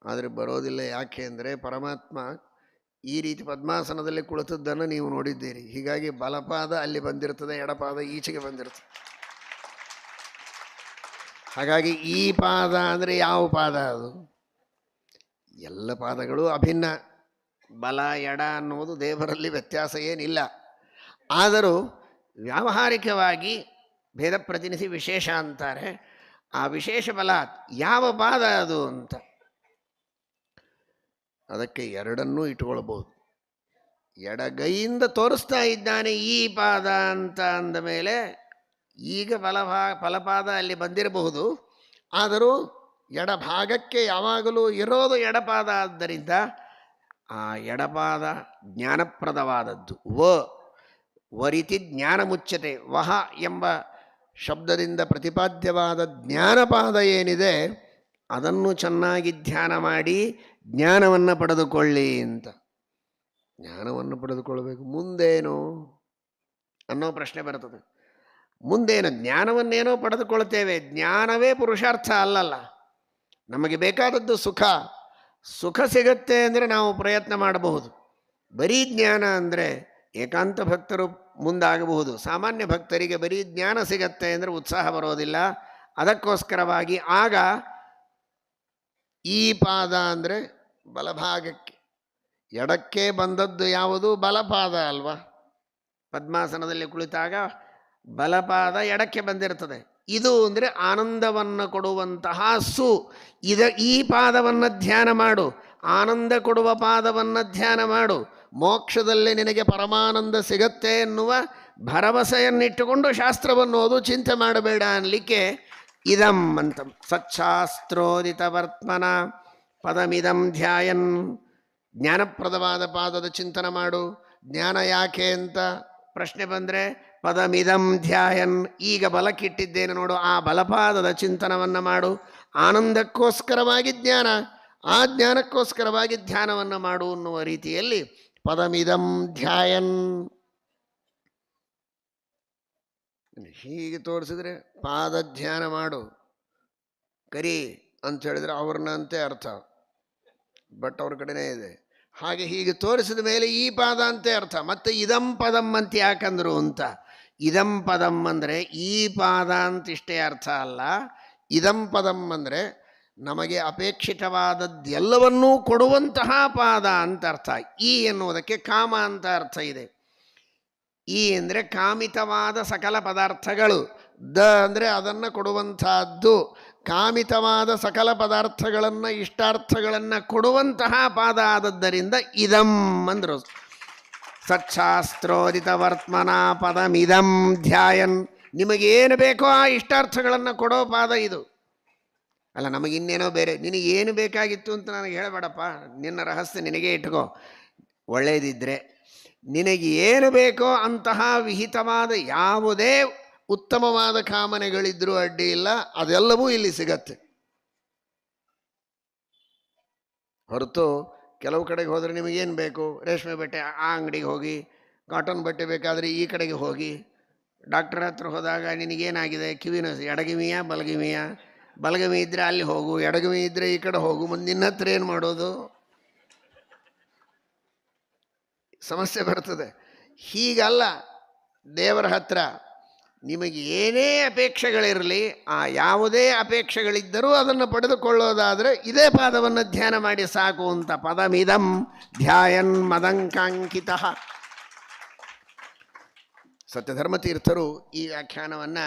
ಆದರೆ ಬರೋದಿಲ್ಲ. ಯಾಕೆ ಅಂದರೆ ಪರಮಾತ್ಮ ಈ ರೀತಿ ಪದ್ಮಾಸನದಲ್ಲಿ ಕುಳಿತದ್ದನ್ನು ನೀವು ನೋಡಿದ್ದೀರಿ. ಹೀಗಾಗಿ ಬಲಪಾದ ಅಲ್ಲಿ ಬಂದಿರ್ತದೆ, ಎಡಪಾದ ಈಚೆಗೆ ಬಂದಿರ್ತದೆ. ಹಾಗಾಗಿ ಈ ಪಾದ ಅಂದರೆ ಯಾವ ಪಾದ? ಅದು ಎಲ್ಲ ಪಾದಗಳು ಅಭಿನ್ನ. ಬಲ ಎಡ ಅನ್ನುವುದು ದೇವರಲ್ಲಿ ವ್ಯತ್ಯಾಸ ಏನಿಲ್ಲ. ಆದರೂ ವ್ಯಾವಹಾರಿಕವಾಗಿ ಭೇದ ಪ್ರತಿನಿಧಿ ವಿಶೇಷ ಅಂತಾರೆ. ಆ ವಿಶೇಷ ಬಲ ಯಾವ ಪಾದ ಅದು ಅಂತ, ಅದಕ್ಕೆ ಎರಡನ್ನೂ ಇಟ್ಕೊಳ್ಬೋದು. ಎಡಗೈಯಿಂದ ತೋರಿಸ್ತಾ ಇದ್ದಾನೆ ಈ ಪಾದ ಅಂತ ಅಂದ ಮೇಲೆ ಈಗ ಬಲಪಾದ ಅಲ್ಲಿ ಬಂದಿರಬಹುದು. ಆದರೂ ಎಡಭಾಗಕ್ಕೆ ಯಾವಾಗಲೂ ಇರೋದು ಎಡಪಾದ. ಆದ್ದರಿಂದ ಆ ಎಡಪಾದ ಜ್ಞಾನಪ್ರದವಾದದ್ದು. ವರಿತಿ ಜ್ಞಾನ ಮುಚ್ಚತೆ. ವಹ ಎಂಬ ಶಬ್ದದಿಂದ ಪ್ರತಿಪಾದ್ಯವಾದ ಜ್ಞಾನಪಾದ ಏನಿದೆ ಅದನ್ನು ಚೆನ್ನಾಗಿ ಧ್ಯಾನ ಮಾಡಿ ಜ್ಞಾನವನ್ನು ಪಡೆದುಕೊಳ್ಳಿ ಅಂತ. ಜ್ಞಾನವನ್ನು ಪಡೆದುಕೊಳ್ಳಬೇಕು. ಮುಂದೇನು ಅನ್ನೋ ಪ್ರಶ್ನೆ ಬರ್ತದೆ. ಮುಂದೇನು? ಜ್ಞಾನವನ್ನೇನೋ ಪಡೆದುಕೊಳ್ತೇವೆ. ಜ್ಞಾನವೇ ಪುರುಷಾರ್ಥ ಅಲ್ಲಲ್ಲ. ನಮಗೆ ಬೇಕಾದದ್ದು ಸುಖ. ಸುಖ ಸಿಗತ್ತೆ ಅಂದರೆ ನಾವು ಪ್ರಯತ್ನ ಮಾಡಬಹುದು. ಬರೀ ಜ್ಞಾನ ಅಂದರೆ ಏಕಾಂತ ಭಕ್ತರು ಮುಂದಾಗಬಹುದು. ಸಾಮಾನ್ಯ ಭಕ್ತರಿಗೆ ಬರೀ ಜ್ಞಾನ ಸಿಗತ್ತೆ ಅಂದರೆ ಉತ್ಸಾಹ ಬರೋದಿಲ್ಲ. ಅದಕ್ಕೋಸ್ಕರವಾಗಿ ಆಗ ಈ ಪಾದ ಅಂದರೆ ಬಲಭಾಗಕ್ಕೆ, ಎಡಕ್ಕೆ ಬಂದದ್ದು ಯಾವುದು? ಬಲಪಾದ ಅಲ್ವಾ. ಪದ್ಮಾಸನದಲ್ಲಿ ಕುಳಿತಾಗ ಬಲಪಾದ ಎಡಕ್ಕೆ ಬಂದಿರ್ತದೆ. ಇದು ಅಂದರೆ ಆನಂದವನ್ನು ಕೊಡುವಂತಹ ಈ ಪಾದವನ್ನು ಧ್ಯಾನ ಮಾಡು, ಆನಂದ ಕೊಡುವ ಪಾದವನ್ನು ಧ್ಯಾನ ಮಾಡು, ಮೋಕ್ಷದಲ್ಲಿ ನಿನಗೆ ಪರಮಾನಂದ ಸಿಗತ್ತೆ ಎನ್ನುವ ಭರವಸೆಯನ್ನಿಟ್ಟುಕೊಂಡು ಶಾಸ್ತ್ರವನ್ನು ಓದು, ಚಿಂತೆ ಮಾಡಬೇಡ ಅನ್ನಲಿಕ್ಕೆ ಇದಂ ಅಂತ. ಸಚ್ಛಾಸ್ತ್ರೋದಿತ ವರ್ತಮನ ಪದಮಿದಂ ಧ್ಯಾಯನ್. ಜ್ಞಾನಪ್ರದವಾದ ಪಾದದ ಚಿಂತನ ಮಾಡು. ಜ್ಞಾನ ಯಾಕೆ ಅಂತ ಪ್ರಶ್ನೆ ಬಂದರೆ ಪದಮಿದಂ ಧ್ಯಾಯನ್. ಈಗ ಬಲಕ್ಕಿಟ್ಟಿದ್ದೇನೆ ನೋಡು, ಆ ಬಲಪಾದದ ಚಿಂತನವನ್ನು ಮಾಡು. ಆನಂದಕ್ಕೋಸ್ಕರವಾಗಿ ಜ್ಞಾನ, ಆ ಜ್ಞಾನಕ್ಕೋಸ್ಕರವಾಗಿ ಧ್ಯಾನವನ್ನು ಮಾಡು ಅನ್ನುವ ರೀತಿಯಲ್ಲಿ ಪದಮಿದಂ ಧ್ಯಾಯನ್. ಹೀಗೆ ತೋರಿಸಿದ್ರೆ ಪಾದ ಧ್ಯಾನ ಮಾಡು ಕರಿ ಅಂತ ಹೇಳಿದ್ರೆ ಅವ್ರನ್ನ ಅಂತೆ ಅರ್ಥ, ಬಟ್ ಅವ್ರ ಕಡೆನೇ ಇದೆ. ಹಾಗೆ ಹೀಗೆ ತೋರಿಸಿದ ಮೇಲೆ ಈ ಪಾದ ಅಂತೆ ಅರ್ಥ. ಮತ್ತು ಇದಂ ಪದಂ ಅಂತ ಯಾಕಂದ್ರು ಅಂತ. ಇದಂ ಪದಂ ಅಂದರೆ ಈ ಪಾದ ಅಂತ ಇಷ್ಟೇ ಅರ್ಥ ಅಲ್ಲ. ಇದಂ ಪದಂ ಅಂದರೆ ನಮಗೆ ಅಪೇಕ್ಷಿತವಾದದ್ದೆಲ್ಲವನ್ನೂ ಕೊಡುವಂತಹ ಪಾದ ಅಂತ ಅರ್ಥ. ಈ ಎನ್ನುವುದಕ್ಕೆ ಕಾಮ ಅಂತ ಅರ್ಥ ಇದೆ. ಈ ಅಂದರೆ ಕಾಮಿತವಾದ ಸಕಲ ಪದಾರ್ಥಗಳು. ದ ಅಂದರೆ ಅದನ್ನು ಕೊಡುವಂತಹದ್ದು. ಕಾಮಿತವಾದ ಸಕಲ ಪದಾರ್ಥಗಳನ್ನು, ಇಷ್ಟಾರ್ಥಗಳನ್ನು ಕೊಡುವಂತಹ ಪಾದ ಆದದ್ದರಿಂದ ಇದಂ ಅಂದರು. ಸಚ್ಛಾಸ್ತ್ರೋದಿತ ವರ್ತಮನ ಪದಮಿದಂ ಧ್ಯಾಯನ್. ನಿಮಗೇನು ಬೇಕೋ ಆ ಇಷ್ಟಾರ್ಥಗಳನ್ನು ಕೊಡೋ ಪಾದ ಇದು ಅಲ್ಲ. ನಮಗಿನ್ನೇನೋ ಬೇರೆ, ನಿನಗೇನು ಬೇಕಾಗಿತ್ತು ಅಂತ ನನಗೆ ಹೇಳಬೇಡಪ್ಪ, ನಿನ್ನ ರಹಸ್ಯ ನಿನಗೇ ಇಟ್ಕೋ. ಒಳ್ಳೆಯದಿದ್ದರೆ ನಿನಗೆ ಏನು ಬೇಕೋ ಅಂತಹ ವಿಹಿತವಾದ ಯಾವುದೇ ಉತ್ತಮವಾದ ಕಾಮನೆಗಳಿದ್ರೂ ಅಡ್ಡಿ ಇಲ್ಲ, ಅದೆಲ್ಲವೂ ಇಲ್ಲಿ ಸಿಗತ್ತೆ. ಹೊರತು ಕೆಲವು ಕಡೆಗೆ ಹೋದರೆ ನಿಮಗೇನು ಬೇಕು, ರೇಷ್ಮೆ ಬಟ್ಟೆ ಆ ಅಂಗಡಿಗೆ ಹೋಗಿ, ಕಾಟನ್ ಬಟ್ಟೆ ಬೇಕಾದರೆ ಈ ಕಡೆಗೆ ಹೋಗಿ, ಡಾಕ್ಟರ್ ಹತ್ರ ಹೋದಾಗ ನಿನಗೇನಾಗಿದೆ, ಕಿವಿನ ಎಡಗಿಮಿಯ ಬಲಗಿಮಿಯ, ಬಲಗಮಿ ಇದ್ದರೆ ಅಲ್ಲಿ ಹೋಗು, ಎಡಗಮಿ ಇದ್ದರೆ ಈ ಕಡೆ ಹೋಗು, ಮುಂದೆ ನಿನ್ನ ಹತ್ರ ಏನು ಮಾಡೋದು, ಸಮಸ್ಯೆ ಬರ್ತದೆ. ಹೀಗಲ್ಲ, ದೇವರ ಹತ್ರ ನಿಮಗೆ ಏನೇ ಅಪೇಕ್ಷೆಗಳಿರಲಿ, ಆ ಯಾವುದೇ ಅಪೇಕ್ಷೆಗಳಿದ್ದರೂ ಅದನ್ನು ಪಡೆದುಕೊಳ್ಳೋದಾದರೆ ಇದೇ ಪಾದವನ್ನು ಧ್ಯಾನ ಮಾಡಿ ಸಾಕು ಅಂತ. ಪದಮಿದಂ ಧ್ಯಾಯನ್ ಮದಂಕಾಂಕಿತ. ಸತ್ಯಧರ್ಮತೀರ್ಥರು ಈ ವ್ಯಾಖ್ಯಾನವನ್ನು